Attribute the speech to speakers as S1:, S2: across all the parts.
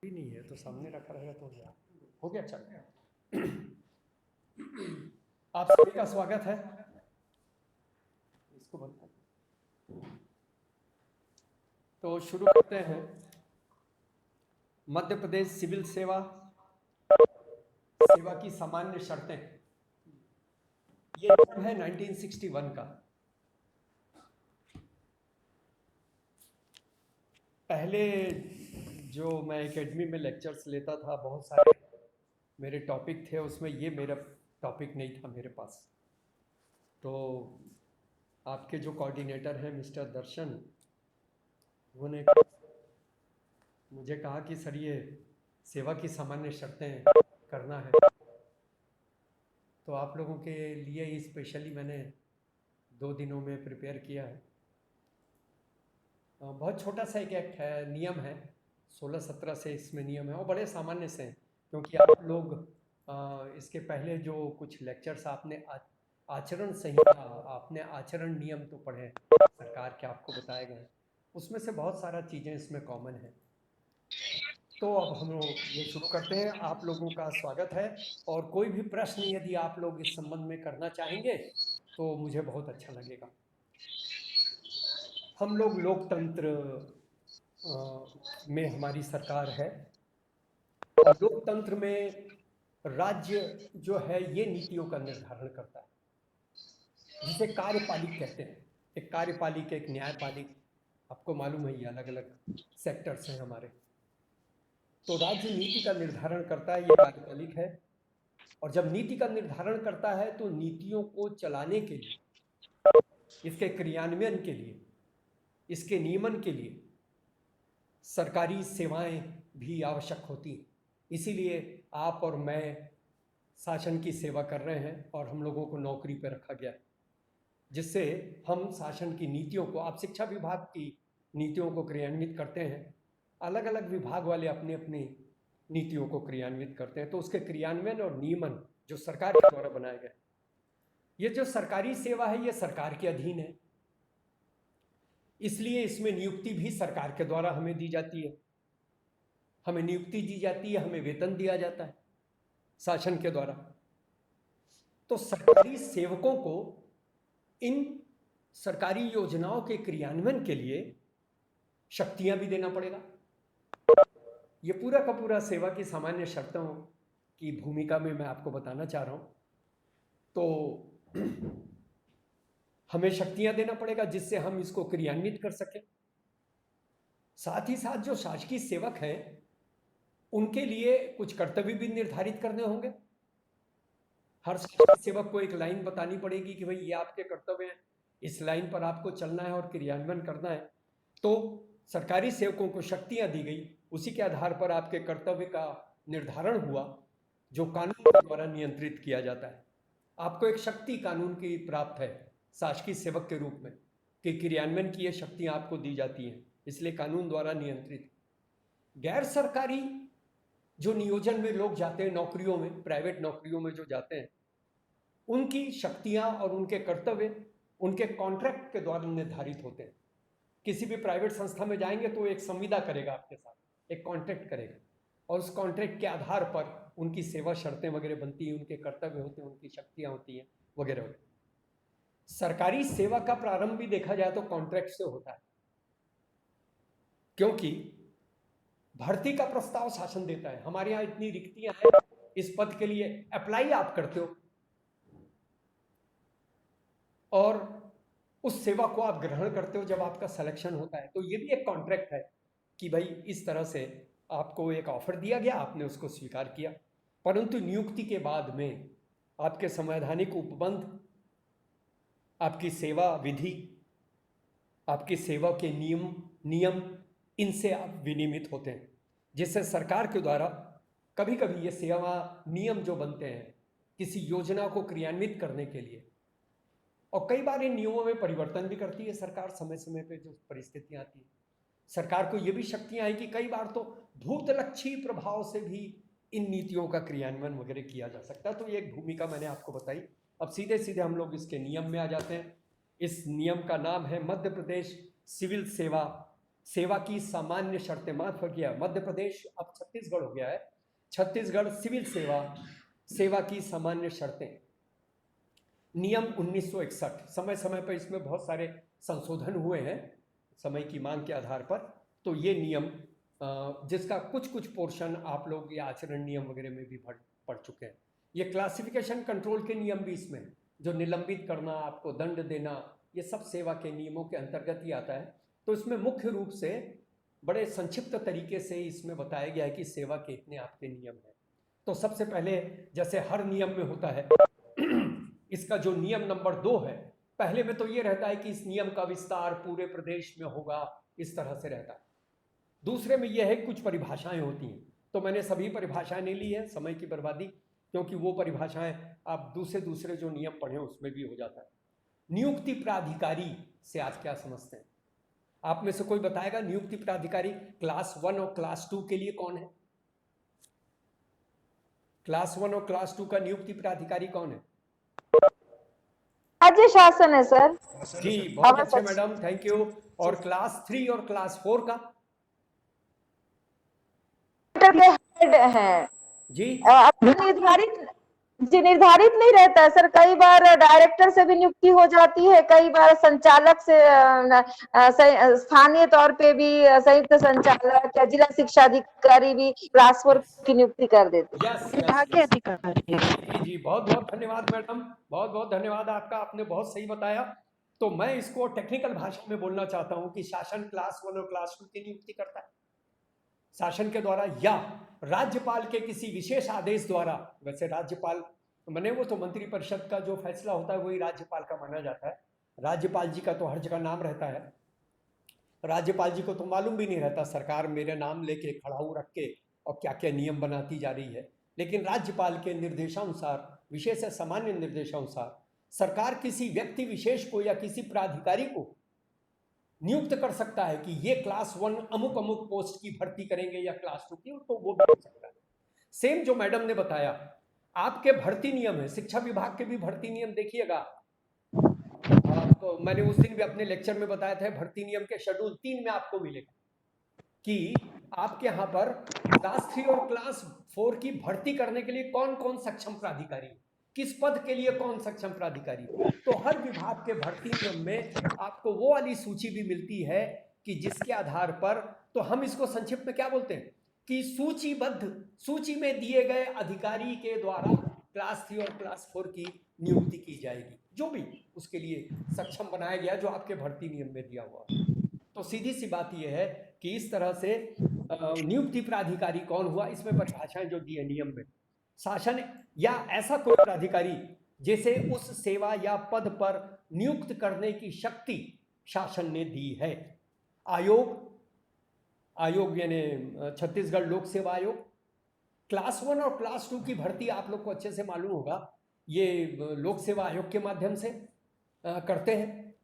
S1: भी नहीं है तो सामने रखा रहेगा तो हो गया चल। आप सभी का स्वागत है। इसको बंद कर। तो शुरू करते हैं। मध्य प्रदेश सिविल सेवा सेवा की सामान्य शर्तें, ये नियम है 1961 का। पहले जो मैं एकेडमी में लेक्चर्स लेता था, बहुत सारे मेरे टॉपिक थे, उसमें ये मेरा टॉपिक नहीं था मेरे पास। तो आपके जो कोऑर्डिनेटर हैं मिस्टर दर्शन, उन्होंने मुझे कहा कि सर ये सेवा की सामान्य शर्तें करना है, तो आप लोगों के लिए स्पेशली मैंने 2 दिनों में प्रिपेयर किया है। बहुत छोटा सा एक एक्ट है, नियम है, 16-17 से इसमें नियम है और बड़े सामान्य से हैं, क्योंकि आप लोग इसके पहले जो कुछ लेक्चर्स आपने आचरण संहिता, आपने आचरण नियम तो पढ़े सरकार के, आपको बताए गए, उसमें से बहुत सारा चीज़ें इसमें कॉमन है। तो अब हम लोग ये शुरू करते हैं। आप लोगों का स्वागत है और कोई भी प्रश्न यदि आप लोग इस संबंध में करना चाहेंगे तो मुझे बहुत अच्छा लगेगा। हम लोग लोकतंत्र में हमारी सरकार है और लोकतंत्र में राज्य जो है ये नीतियों का निर्धारण करता है, जिसे कार्यपालिक कहते हैं। एक कार्यपालिक, एक न्यायपालिक, आपको मालूम है ये अलग अलग सेक्टर्स हैं हमारे। तो राज्य नीति का निर्धारण करता है, ये कार्यपालिक है। और जब नीति का निर्धारण करता है तो नीतियों को चलाने के लिए, इसके क्रियान्वयन के लिए, इसके नियमन के लिए सरकारी सेवाएं भी आवश्यक होती हैं। इसीलिए आप और मैं शासन की सेवा कर रहे हैं और हम लोगों को नौकरी पर रखा गया, जिससे हम शासन की नीतियों को, आप शिक्षा विभाग की नीतियों को क्रियान्वित करते हैं, अलग अलग विभाग वाले अपनी अपनी नीतियों को क्रियान्वित करते हैं। तो उसके क्रियान्वयन और नियमन जो सरकार के द्वारा बनाए गए, ये जो सरकारी सेवा है ये सरकार के अधीन है, इसलिए इसमें नियुक्ति भी सरकार के द्वारा हमें दी जाती है। हमें नियुक्ति दी जाती है, हमें वेतन दिया जाता है शासन के द्वारा। तो सरकारी सेवकों को इन सरकारी योजनाओं के क्रियान्वयन के लिए शक्तियां भी देना पड़ेगा। ये पूरा का पूरा सेवा की सामान्य शर्तों की भूमिका में मैं आपको बताना चाह रहा हूं। तो हमें शक्तियां देना पड़ेगा जिससे हम इसको क्रियान्वित कर सकें। साथ ही साथ जो शासकीय सेवक हैं उनके लिए कुछ कर्तव्य भी निर्धारित करने होंगे। हर शासकीय सेवक को एक लाइन बतानी पड़ेगी कि भाई ये आपके कर्तव्य हैं, इस लाइन पर आपको चलना है और क्रियान्वयन करना है। तो सरकारी सेवकों को शक्तियां दी गई, उसी के आधार पर आपके कर्तव्य का निर्धारण हुआ, जो कानून के द्वारा नियंत्रित किया जाता है। आपको एक शक्ति कानून की प्राप्त है शासकीय सेवक के रूप में, कि क्रियान्वयन की ये शक्तियां आपको दी जाती हैं, इसलिए कानून द्वारा नियंत्रित। गैर सरकारी जो नियोजन में लोग जाते हैं, नौकरियों में, प्राइवेट नौकरियों में जो जाते हैं, उनकी शक्तियां और उनके कर्तव्य उनके कॉन्ट्रैक्ट के द्वारा निर्धारित होते हैं। किसी भी प्राइवेट संस्था में जाएंगे तो एक संविदा करेगा आपके साथ, एक कॉन्ट्रैक्ट करेगा, और उस कॉन्ट्रैक्ट के आधार पर उनकी सेवा शर्तें वगैरह बनती हैं, उनके कर्तव्य होते हैं, उनकी शक्तियां होती हैं वगैरह वगैरह। सरकारी सेवा का प्रारंभ भी देखा जाए तो कॉन्ट्रैक्ट से होता है, क्योंकि भर्ती का प्रस्ताव शासन देता है। हमारे यहाँ इतनी रिक्तियां हैं, इस पद के लिए अप्लाई आप करते हो और उस सेवा को आप ग्रहण करते हो जब आपका सिलेक्शन होता है। तो ये भी एक कॉन्ट्रैक्ट है कि भाई इस तरह से आपको एक ऑफर दिया गया, आपने उसको स्वीकार किया। परंतु नियुक्ति के बाद में आपके संवैधानिक उपबंध, आपकी सेवा विधि, आपकी सेवा के नियम इनसे आप विनियमित होते हैं, जिससे सरकार के द्वारा कभी कभी ये सेवा नियम जो बनते हैं किसी योजना को क्रियान्वित करने के लिए, और कई बार इन नियमों में परिवर्तन भी करती है सरकार समय समय पे, जो परिस्थितियां आती हैं। सरकार को ये भी शक्तियां हैं कि कई बार तो भूतलक्षी प्रभाव से भी इन नीतियों का क्रियान्वयन वगैरह किया जा सकता है। तो ये एक भूमिका मैंने आपको बताई। अब सीधे सीधे हम लोग इसके नियम में आ जाते हैं। इस नियम का नाम है मध्य प्रदेश सिविल सेवा सेवा की सामान्य शर्तें, माफ किया, मध्य प्रदेश अब छत्तीसगढ़ हो गया है, छत्तीसगढ़ सिविल सेवा, सेवा की सामान्य शर्तें, नियम 1961। समय समय पर इसमें बहुत सारे संशोधन हुए हैं समय की मांग के आधार पर। तो ये नियम जिसका कुछ कुछ पोर्शन आप लोग ये आचरण नियम वगैरह में भी पढ़ चुके हैं। ये क्लासिफिकेशन कंट्रोल के नियम भी इसमें, जो निलंबित करना, आपको दंड देना, ये सब सेवा के नियमों के अंतर्गत ही आता है। तो इसमें मुख्य रूप से बड़े संक्षिप्त तरीके से इसमें बताया गया है कि सेवा के इतने आपके नियम हैं। तो सबसे पहले जैसे हर नियम में होता है इसका जो नियम नंबर 2 है, पहले में तो ये रहता है कि इस नियम का विस्तार पूरे प्रदेश में होगा, इस तरह से रहता है। दूसरे में यह है कुछ परिभाषाएं होती हैं, तो मैंने सभी परिभाषाएं नहीं ली है, समय की बर्बादी, क्योंकि वो परिभाषाएं आप दूसरे जो नियम पढ़े उसमें भी हो जाता है। नियुक्ति प्राधिकारी से आप क्या समझते हैं? आप में से कोई बताएगा नियुक्ति प्राधिकारी क्लास 1 और क्लास 2 के लिए कौन है? क्लास 1 और क्लास 2 का नियुक्ति प्राधिकारी कौन है?
S2: राज्य शासन है सर।
S1: जी, बहुत अच्छे मैडम, थैंक यू। और क्लास 3 और क्लास 4 का
S2: हेड है
S1: जी,
S2: निर्धारित नहीं रहता है सर। कई बार डायरेक्टर से भी नियुक्ति हो जाती है, कई बार संचालक से, स्थानीय तौर पे भी संयुक्त संचालक या जिला शिक्षा अधिकारी भी क्लास 4 की नियुक्ति कर देते हैं।
S3: विभागीय अधिकारी।
S1: जी, बहुत बहुत धन्यवाद मैडम, बहुत बहुत धन्यवाद आपका, आपने बहुत सही बताया। तो मैं इसको टेक्निकल भाषा में बोलना चाहता हूं कि शासन क्लास 1 और क्लास 2 की नियुक्ति करता है शासन के द्वारा या राज्यपाल के किसी विशेष आदेश द्वारा। वैसे राज्यपाल माने वो तो मंत्रिपरिषद का जो फैसला होता है वही राज्यपाल का माना जाता है। राज्यपाल जी का तो हर जगह नाम रहता है, राज्यपाल जी को तो मालूम भी नहीं रहता सरकार मेरे नाम लेके खड़ाऊ रख के और क्या क्या नियम बनाती जा रही है। लेकिन राज्यपाल के निर्देशानुसार, विशेष सामान्य निर्देशानुसार सरकार किसी व्यक्ति विशेष को या किसी प्राधिकारी को नियुक्त कर सकता है कि ये क्लास 1 अमुक अमुक पोस्ट की भर्ती करेंगे या क्लास 2 की, तो वो भी हो सकता है। सेम जो मैडम ने बताया आपके भर्ती नियम है, शिक्षा विभाग के भी भर्ती नियम देखिएगा। तो मैंने उस दिन भी अपने लेक्चर में बताया था, भर्ती नियम के शेड्यूल 3 में आपको मिलेगा कि आपके यहाँ पर क्लास 3 और क्लास 4 की भर्ती करने के लिए कौन कौन सक्षम प्राधिकारी, किस पद के लिए कौन सक्षम प्राधिकारी। तो हर विभाग के भर्ती नियम में आपको वो वाली सूची भी मिलती है कि जिसके आधार पर, तो हम इसको संक्षिप्त में क्या बोलते हैं कि सूचीबद्ध, सूची में दिए गए अधिकारी के द्वारा क्लास 3 और क्लास 4 की नियुक्ति की जाएगी, जो भी उसके लिए सक्षम बनाया गया जो आपके भर्ती नियम में दिया हुआ। तो सीधी सी बात यह है कि इस तरह से नियुक्ति प्राधिकारी कौन हुआ, इसमें परिभाषाएं जो दी है नियम में। शासन या ऐसा कोई प्राधिकारी जैसे उस सेवा या पद पर नियुक्त करने की शक्ति शासन ने दी है। आयोग, आयोग यानी छत्तीसगढ़ लोक सेवा आयोग, क्लास 1 और क्लास 2 की भर्ती आप लोग को अच्छे से मालूम होगा, ये लोक सेवा आयोग के माध्यम से करते हैं।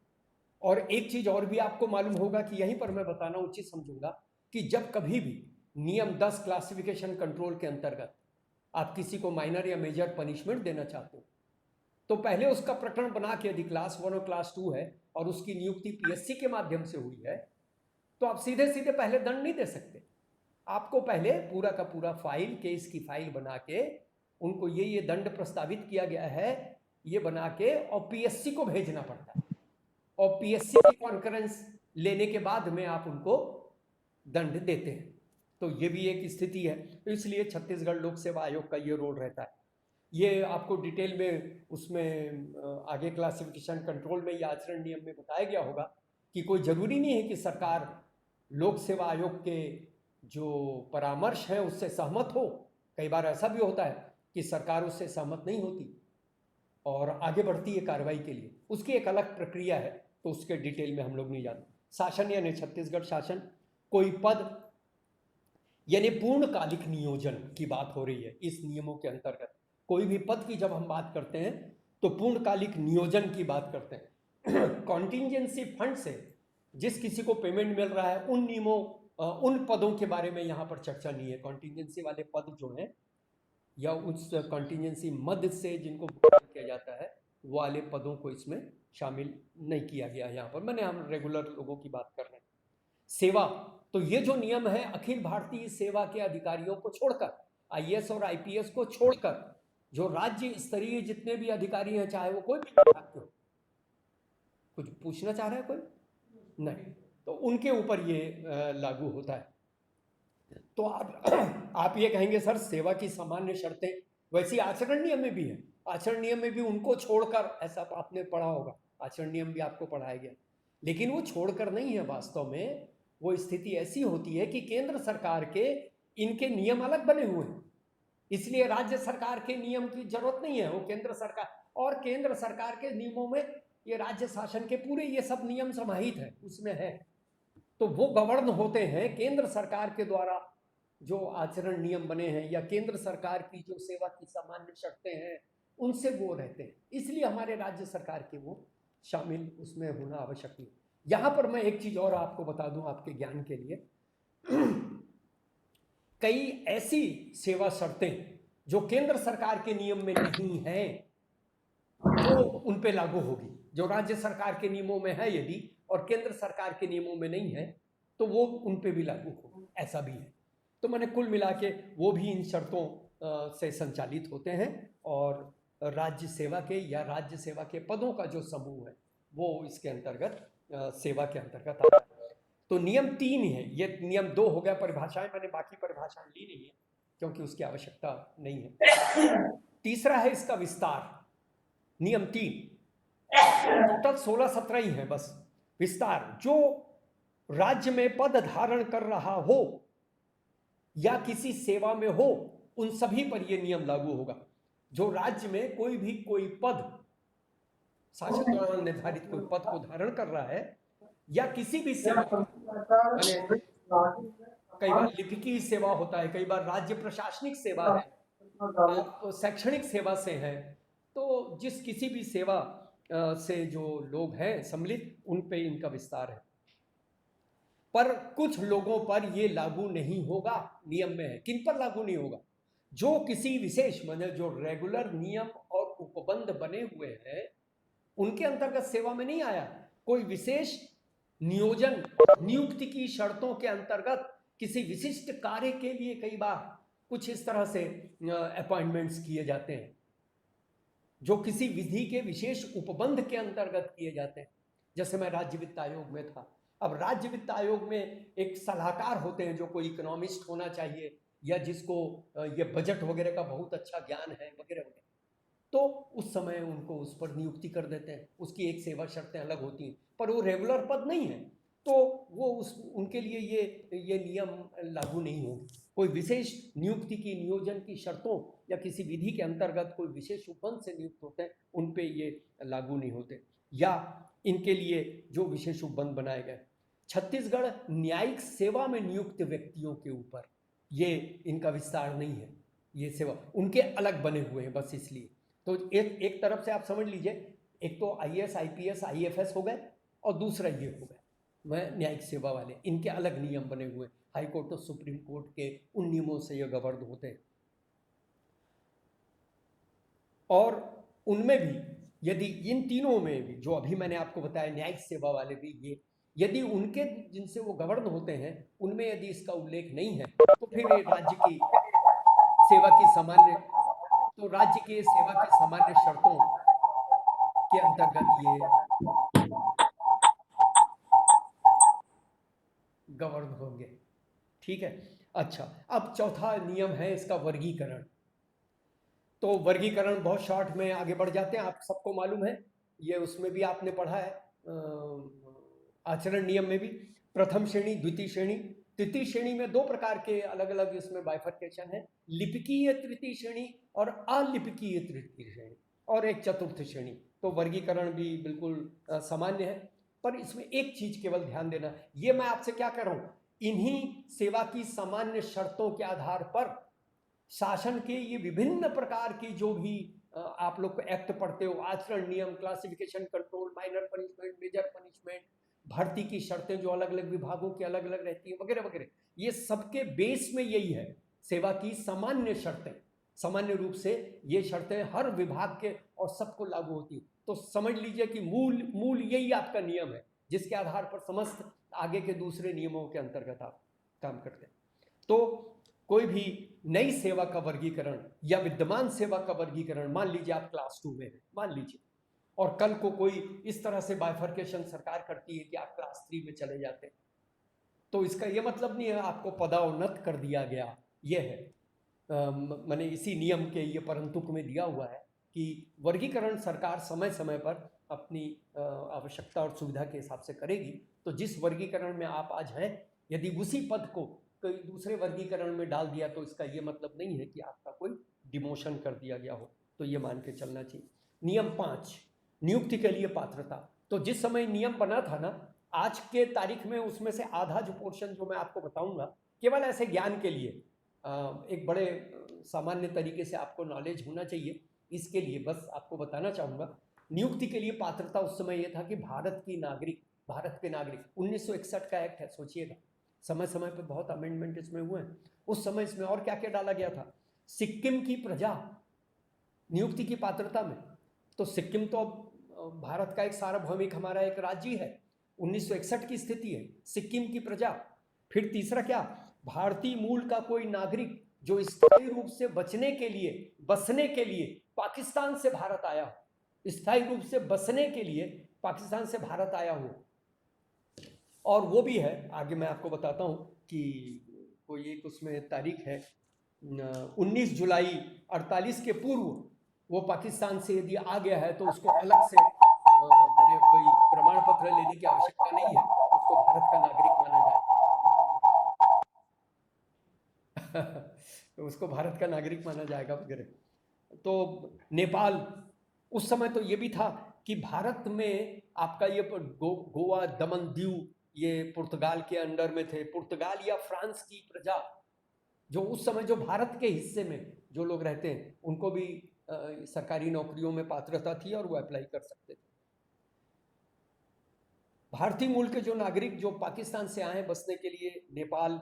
S1: और एक चीज और भी आपको मालूम होगा कि यहीं पर मैं बताना उचित समझूंगा कि जब कभी भी नियम 10 क्लासिफिकेशन कंट्रोल के अंतर्गत आप किसी को माइनर या मेजर पनिशमेंट देना चाहते हो, तो पहले उसका प्रकरण बना के यदि क्लास 1 और क्लास 2 है और उसकी नियुक्ति पीएससी के माध्यम से हुई है, तो आप सीधे सीधे पहले दंड नहीं दे सकते। आपको पहले पूरा का पूरा फाइल, केस की फाइल बना के उनको ये दंड प्रस्तावित किया गया है ये बना के और पीएससी को भेजना पड़ता है, और पीएससी की कॉन्फ्रेंस लेने के बाद में आप उनको दंड देते हैं। तो ये भी एक स्थिति है। तो इसलिए छत्तीसगढ़ लोक सेवा आयोग का ये रोल रहता है। ये आपको डिटेल में उसमें आगे क्लासिफिकेशन कंट्रोल में या आचरण नियम में बताया गया होगा कि कोई ज़रूरी नहीं है कि सरकार लोक सेवा आयोग के जो परामर्श है उससे सहमत हो। कई बार ऐसा भी होता है कि सरकार उससे सहमत नहीं होती और आगे बढ़ती है कार्रवाई के लिए, उसकी एक अलग प्रक्रिया है, तो उसके डिटेल में हम लोग नहीं जानते। शासन यानी छत्तीसगढ़ शासन, कोई पद यानी पूर्णकालिक नियोजन की बात हो रही है इस नियमों के अंतर्गत। कोई भी पद की जब हम बात करते हैं तो पूर्णकालिक नियोजन की बात करते हैं। कॉन्टिंजेंसी फंड से जिस किसी को पेमेंट मिल रहा है उन नियमों, उन पदों के बारे में यहाँ पर चर्चा नहीं है। कॉन्टिंजेंसी वाले पद जो हैं या उस कॉन्टिंजेंसी मद से जिनको भुगतान किया जाता है वो वाले पदों को इसमें शामिल नहीं किया गया यहाँ पर। मैंने हम रेगुलर लोगों की बात कर रहे हैं। सेवा, तो ये जो नियम है अखिल भारतीय सेवा के अधिकारियों को छोड़कर, आईएएस और आईपीएस को छोड़कर, जो राज्य स्तरीय जितने भी अधिकारी हैं, चाहे वो कोई भी विभाग के हो। कुछ पूछना चाह रहा है कोई? नहीं, तो उनके ऊपर ये लागू होता है। तो आप ये कहेंगे सर सेवा की सामान्य शर्तें वैसी आचरण नियम में भी है, आचरण नियम में भी उनको छोड़कर, ऐसा आपने पढ़ा होगा, आचरण नियम भी आपको पढ़ाया गया, लेकिन वो छोड़कर नहीं है। वास्तव में वो स्थिति ऐसी होती है कि केंद्र सरकार के इनके नियम अलग बने हुए हैं, इसलिए राज्य सरकार के नियम की जरूरत नहीं है। वो केंद्र सरकार, और केंद्र सरकार के नियमों में ये राज्य शासन के पूरे ये सब नियम समाहित है, उसमें है। तो वो गवर्न होते हैं केंद्र सरकार के द्वारा, जो आचरण नियम बने हैं या केंद्र सरकार की जो सेवा की सामान्य शर्तें हैं उनसे वो रहते हैं, इसलिए हमारे राज्य सरकार के वो शामिल उसमें होना आवश्यक नहीं। यहाँ पर मैं एक चीज और आपको बता दूं आपके ज्ञान के लिए, कई ऐसी सेवा शर्तें जो केंद्र सरकार के नियम में नहीं है वो उन पे लागू होगी। जो राज्य सरकार के नियमों में है यदि और केंद्र सरकार के नियमों में नहीं है तो वो उन पे भी लागू होगी, ऐसा भी है। तो मैंने कुल मिला के वो भी इन शर्तों से संचालित होते हैं, और राज्य सेवा के या राज्य सेवा के पदों का जो समूह है वो इसके अंतर्गत सेवा के अंतर्गत आता है। तो नियम 3 है, ये नियम 2 हो गया परिभाषाएं, मैंने बाकी परिभाषाएं ली नहीं है क्योंकि उसकी आवश्यकता नहीं है। तीसरा है इसका विस्तार, नियम 3, टोटल 16-17 ही है बस। विस्तार, जो राज्य में पद धारण कर रहा हो या किसी सेवा में हो उन सभी पर यह नियम लागू होगा। जो राज्य में कोई पद, शासन द्वारा निर्धारित कोई पद को धारण कर रहा है या किसी भी सेवा, कई बार लिपिकीय सेवा होता है, कई बार राज्य प्रशासनिक सेवा है, तो शैक्षणिक सेवा से है, तो जिस किसी भी सेवा से जो लोग हैं सम्मिलित उन पे इनका विस्तार है। पर कुछ लोगों पर ये लागू नहीं होगा, नियम में है। किन पर लागू नहीं होगा? जो किसी विशेष, मतलब जो रेगुलर नियम और उपबंध बने हुए हैं उनके अंतर्गत सेवा में नहीं आया, कोई विशेष नियोजन नियुक्ति की शर्तों के अंतर्गत किसी विशिष्ट कार्य के लिए कई बार कुछ इस तरह से अपॉइंटमेंट्स किए जाते हैं जो किसी विधि के विशेष उपबंध के अंतर्गत किए जाते हैं। जैसे मैं राज्य वित्त आयोग में था, अब राज्य वित्त आयोग में एक सलाहकार होते हैं जो कोई इकोनॉमिस्ट होना चाहिए या जिसको ये बजट वगैरह का बहुत अच्छा ज्ञान है वगैरह वगैरह, तो उस समय उनको उस पर नियुक्ति कर देते हैं। उसकी एक सेवा शर्तें अलग होती हैं, पर वो रेगुलर पद नहीं है, तो वो उनके लिए ये नियम लागू नहीं होंगे। कोई विशेष नियुक्ति की, नियोजन की शर्तों या किसी विधि के अंतर्गत कोई विशेष उपबंध से नियुक्त होते हैं उन पे ये लागू नहीं होते, या इनके लिए जो विशेष उपबंध बनाए गए। छत्तीसगढ़ न्यायिक सेवा में नियुक्त व्यक्तियों के ऊपर ये इनका विस्तार नहीं है, ये सेवा उनके अलग बने हुए हैं बस इसलिए। तो एक तरफ से आप समझ लीजिए, एक तो आईएएस, आईपीएस, आईएफएस हो गए और दूसरा ये हो गए वह न्यायिक सेवा वाले, इनके अलग नियम बने हुए। हाई कोर्ट और सुप्रीम कोर्ट के उन नियमों से ये गवर्न होते हैं। और उनमें भी यदि इन तीनों में भी जो अभी मैंने आपको बताया न्यायिक सेवा वाले भी, ये यदि उनके जिनसे वो गवर्न होते हैं उनमें यदि इसका उल्लेख नहीं है तो फिर ये राज्य की सेवा की सामान्य, तो राज्य की सेवा की सामान्य शर्तों के अंतर्गत ये गवर्न होंगे। ठीक है, अच्छा, अब चौथा नियम है इसका वर्गीकरण। तो वर्गीकरण बहुत शॉर्ट में आगे बढ़ जाते हैं, आप सबको मालूम है, ये उसमें भी आपने पढ़ा है, आचरण नियम में भी। प्रथम श्रेणी, द्वितीय श्रेणी, तृतीय श्रेणी में दो प्रकार के अलग अलग इसमें बाइफर्केशन है, लिपिकीय तृतीय श्रेणी और अलिपिकीय तृतीय श्रेणी, और एक चतुर्थ श्रेणी। तो वर्गीकरण भी बिल्कुल सामान्य है, पर इसमें एक चीज केवल ध्यान देना, ये मैं आपसे क्या कर रहा हूं, इन्हीं सेवा की सामान्य शर्तों के आधार पर शासन के ये विभिन्न प्रकार की जो भी आप लोग एक्ट पढ़ते हो, आचरण नियम, classification control, minor punishment, major punishment, भर्ती की शर्तें जो अलग अलग विभागों की अलग अलग रहती हैं वगैरह वगैरह, ये सबके बेस में यही है, सेवा की सामान्य शर्तें। सामान्य रूप से ये शर्तें हर विभाग के और सबको लागू होती हैं। तो समझ लीजिए कि मूल यही आपका नियम है जिसके आधार पर समस्त आगे के दूसरे नियमों के अंतर्गत आप काम करते हैं। तो कोई भी नई सेवा का वर्गीकरण या विद्यमान सेवा का वर्गीकरण, मान लीजिए आप क्लास 2 में हैं, मान लीजिए, और कल को कोई इस तरह से बाइफर्केशन सरकार करती है कि आप क्लास 3 में चले जाते हैं, तो इसका ये मतलब नहीं है आपको पदोन्नत कर दिया गया। ये है मैंने इसी नियम के ये परंतुक में दिया हुआ है कि वर्गीकरण सरकार समय समय पर अपनी आवश्यकता और सुविधा के हिसाब से करेगी। तो जिस वर्गीकरण में आप आज हैं, यदि उसी पद को कोई दूसरे वर्गीकरण में डाल दिया तो इसका ये मतलब नहीं है कि आपका कोई डिमोशन कर दिया गया हो, तो ये मान के चलना चाहिए। नियम 5, नियुक्ति के लिए पात्रता। तो जिस समय नियम बना था ना, आज के तारीख में उसमें से आधा जो पोर्शन जो मैं आपको बताऊंगा, केवल ऐसे ज्ञान के लिए, एक बड़े सामान्य तरीके से आपको नॉलेज होना चाहिए, इसके लिए बस आपको बताना चाहूँगा। नियुक्ति के लिए पात्रता उस समय यह था कि भारत के नागरिक 1961 का एक्ट है, सोचिएगा, समय समय पर बहुत अमेंडमेंट इसमें हुए हैं। उस समय इसमें और क्या क्या डाला गया था, सिक्किम की प्रजा नियुक्ति की पात्रता में। तो सिक्किम तो अब भारत का एक सार्वभौमिक हमारा एक राज्य है, 1961 की स्थिति है, सिक्किम की प्रजा। फिर तीसरा क्या, भारतीय मूल का कोई नागरिक जो स्थायी रूप से बसने के लिए पाकिस्तान से भारत आया हो, स्थायी रूप से बसने के लिए पाकिस्तान से भारत आया हो। और वो भी है, आगे मैं आपको बताता हूँ कि कोई एक उसमें तारीख है 19 जुलाई 48 के पूर्व वो पाकिस्तान से यदि आ गया है तो उसको अलग से मेरे कोई प्रमाण पत्र लेने की आवश्यकता नहीं है, उसको भारत का नागरिक माना जाए तो उसको भारत का नागरिक माना जाएगा वगैरह। तो नेपाल, उस समय तो ये भी था कि भारत में आपका ये गोवा, दमन दीव, ये पुर्तगाल के अंडर में थे। पुर्तगाल या फ्रांस की प्रजा जो उस समय जो भारत के हिस्से में जो लोग रहते हैं, उनको भी सरकारी नौकरियों में पात्रता थी और वो अप्लाई कर सकते थे। भारतीय मूल के जो नागरिक जो पाकिस्तान से आए बसने के लिए नेपाल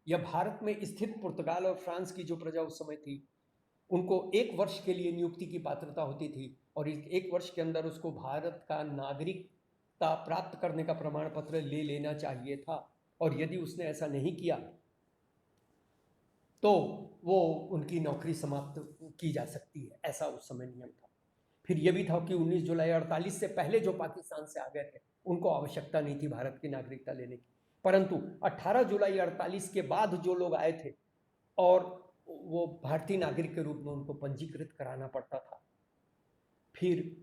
S1: या भारत में स्थित पुर्तगाल और फ्रांस की जो प्रजा उस समय थी, उनको 1 वर्ष के लिए नियुक्ति की पात्रता होती थी और इस 1 वर्ष के अंदर उसको भारत का नागरिकता प्राप्त करने का प्रमाण पत्र ले लेना चाहिए था। और यदि उसने ऐसा नहीं किया तो वो उनकी नौकरी समाप्त की जा सकती है, ऐसा उस समय नियम था। फिर यह भी था कि 19 जुलाई 48 से पहले जो पाकिस्तान से आ गए थे उनको आवश्यकता नहीं थी भारत की नागरिकता लेने की, परंतु 18 जुलाई 48 के बाद जो लोग आए थे और वो भारतीय नागरिक के रूप में उनको पंजीकृत कराना पड़ता था। फिर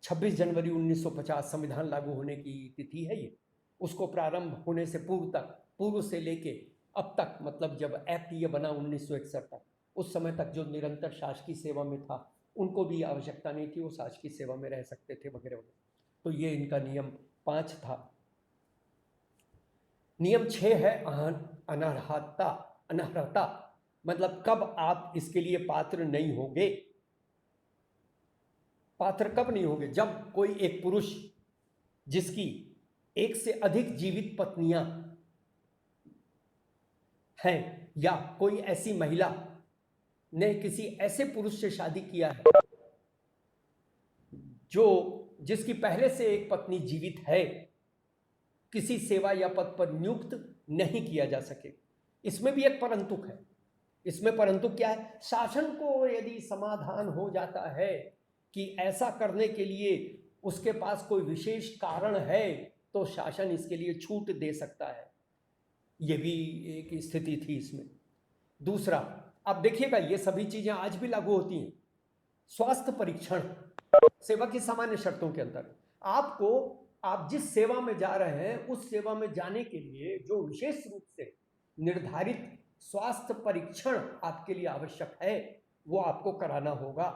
S1: 26 जनवरी 1950 संविधान लागू होने की तिथि है ये, उसको प्रारंभ होने से पूर्व से लेके अब तक, मतलब जब एक्ट ये बना 1961 तक, उस समय तक जो निरंतर शासकीय सेवा में था उनको भी आवश्यकता नहीं थी, वो शासकीय सेवा में रह सकते थे वगैरह वगैरह। तो ये इनका नियम 5 था। नियम 6 है अनर्हता, मतलब कब आप इसके लिए पात्र नहीं होंगे। पात्र कब नहीं होंगे, जब कोई एक पुरुष जिसकी 1 से अधिक जीवित पत्नियां हैं या कोई ऐसी महिला ने किसी ऐसे पुरुष से शादी किया है जिसकी पहले से एक पत्नी जीवित है, किसी सेवा या पद पर नियुक्त नहीं किया जा सके। इसमें भी एक परंतुक है। इसमें परंतुक क्या है, शासन को यदि समाधान हो जाता है कि ऐसा करने के लिए उसके पास कोई विशेष कारण है तो शासन इसके लिए छूट दे सकता है। ये भी एक स्थिति थी इसमें। दूसरा, अब देखिएगा ये सभी चीजें आज भी लागू होती हैं। स्वास्थ्य परीक्षण सेवा की सामान्य शर्तों के अंदर आप जिस सेवा में जा रहे हैं उस सेवा में जाने के लिए जो विशेष रूप से निर्धारित स्वास्थ्य परीक्षण आपके लिए आवश्यक है वो आपको कराना होगा,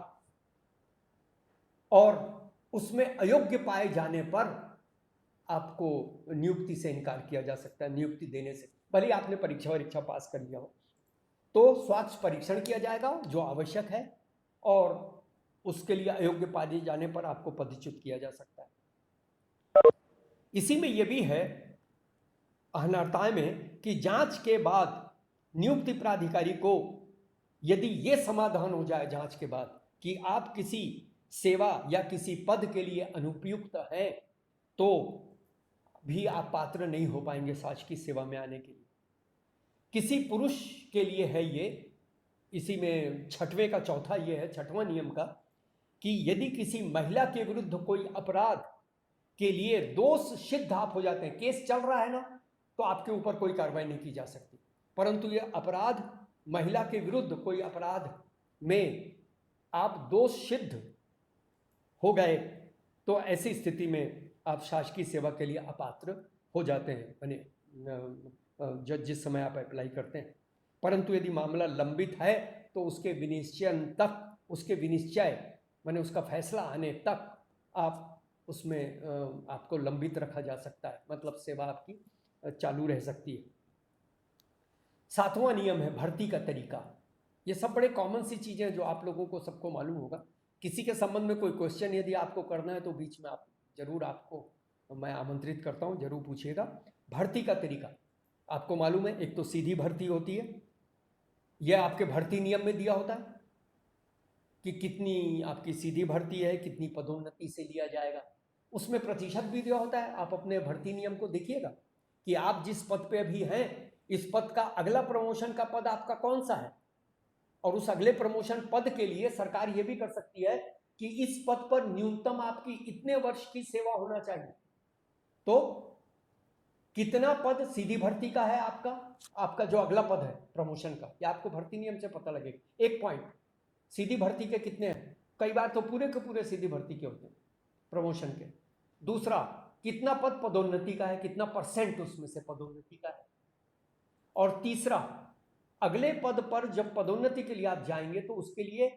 S1: और उसमें अयोग्य पाए जाने पर आपको नियुक्ति से इनकार किया जा सकता है, नियुक्ति देने से, भले आपने परीक्षा पास कर लिया हो। तो स्वास्थ्य परीक्षण किया जाएगा जो आवश्यक है, और उसके लिए अयोग्य पाए जाने पर आपको पदच्युत किया जा सकता है। इसी में यह भी है अनर्हता में कि जांच के बाद नियुक्ति प्राधिकारी को यदि यह समाधान हो जाए जांच के बाद कि आप किसी सेवा या किसी पद के लिए अनुपयुक्त हैं, तो भी आप पात्र नहीं हो पाएंगे शासकीय सेवा में आने के लिए। किसी पुरुष के लिए है ये, इसी में छठवें का चौथा ये है, छठवां नियम का, कि यदि किसी महिला के विरुद्ध कोई अपराध के लिए दोष सिद्ध आप हो जाते हैं, केस चल रहा है ना, तो आपके ऊपर कोई कार्रवाई नहीं की जा सकती। परंतु ये अपराध, महिला के विरुद्ध कोई अपराध में आप दोष सिद्ध हो गए तो ऐसी स्थिति में आप शासकीय सेवा के लिए अपात्र हो जाते हैं, यानी जज जिस समय आप अप्लाई करते हैं। परंतु यदि मामला लंबित है तो उसके विनिश्चय माने उसका फैसला आने तक आप उसमें आपको लंबित रखा जा सकता है, मतलब सेवा आपकी चालू रह सकती है। सातवां नियम है भर्ती का तरीका। ये सब बड़े कॉमन सी चीज़ें हैं जो आप लोगों को सबको मालूम होगा। किसी के संबंध में कोई क्वेश्चन यदि आपको करना है तो बीच में आप जरूर, आपको मैं आमंत्रित करता हूँ, जरूर पूछिएगा। भर्ती का तरीका आपको मालूम है, एक तो सीधी भर्ती होती है, यह आपके भर्ती नियम में दिया होता है कि कितनी आपकी सीधी भर्ती है, कितनी पदोन्नति से लिया जाएगा, उसमें प्रतिशत भी दिया होता है। आप अपने भर्ती नियम को देखिएगा कि आप जिस पद पे अभी हैं, इस पद का अगला प्रमोशन का पद आपका कौन सा है, और उस अगले प्रमोशन पद के लिए सरकार ये भी कर सकती है कि इस पद पर न्यूनतम आपकी इतने वर्ष की सेवा होना चाहिए। तो कितना पद सीधी भर्ती का है आपका जो अगला पद है प्रमोशन का, ये आपको भर्ती नियम से पता लगेगा। एक पॉइंट, सीधी भर्ती के कितने हैं, कई बार तो पूरे के पूरे सीधी भर्ती के होते हैं प्रमोशन के। दूसरा, कितना पद पदोन्नति का है, कितना परसेंट उसमें से पदोन्नति का है। और तीसरा, अगले पद पर जब पदोन्नति के लिए आप जाएंगे तो उसके लिए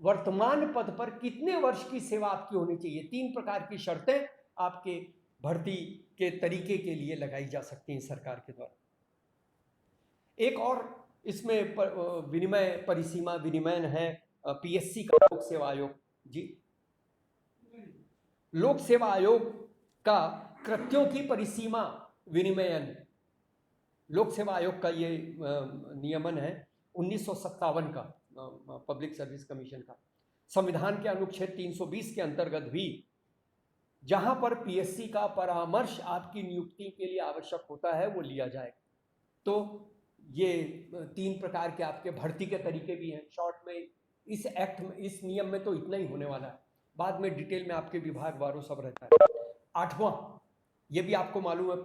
S1: वर्तमान पद पर कितने वर्ष की सेवा आपकी होनी चाहिए। 3 प्रकार की शर्तें आपके भर्ती के तरीके के लिए लगाई जा सकती हैं सरकार के द्वारा। एक और इसमें परिसीमा विनिमयन है पीएससी का, लोक सेवा आयोग जी, लोक सेवा आयोग का कृत्यों की परिसीमा विनिमयन, लोक सेवा आयोग का ये नियमन है 1957 का, पब्लिक सर्विस कमीशन का। संविधान के अनुच्छेद 320 के अंतर्गत भी जहां पर पीएससी का परामर्श आपकी नियुक्ति के लिए आवश्यक होता है वो लिया जाए। तो ये 3 प्रकार के आपके भर्ती के तरीके भी हैं। शॉर्ट में इस एक्ट में, इस नियम में तो इतना ही होने वाला है, बाद में डिटेल में आपके विभाग वारों सब रहता है। 8वां, ये भी आपको मालूम है,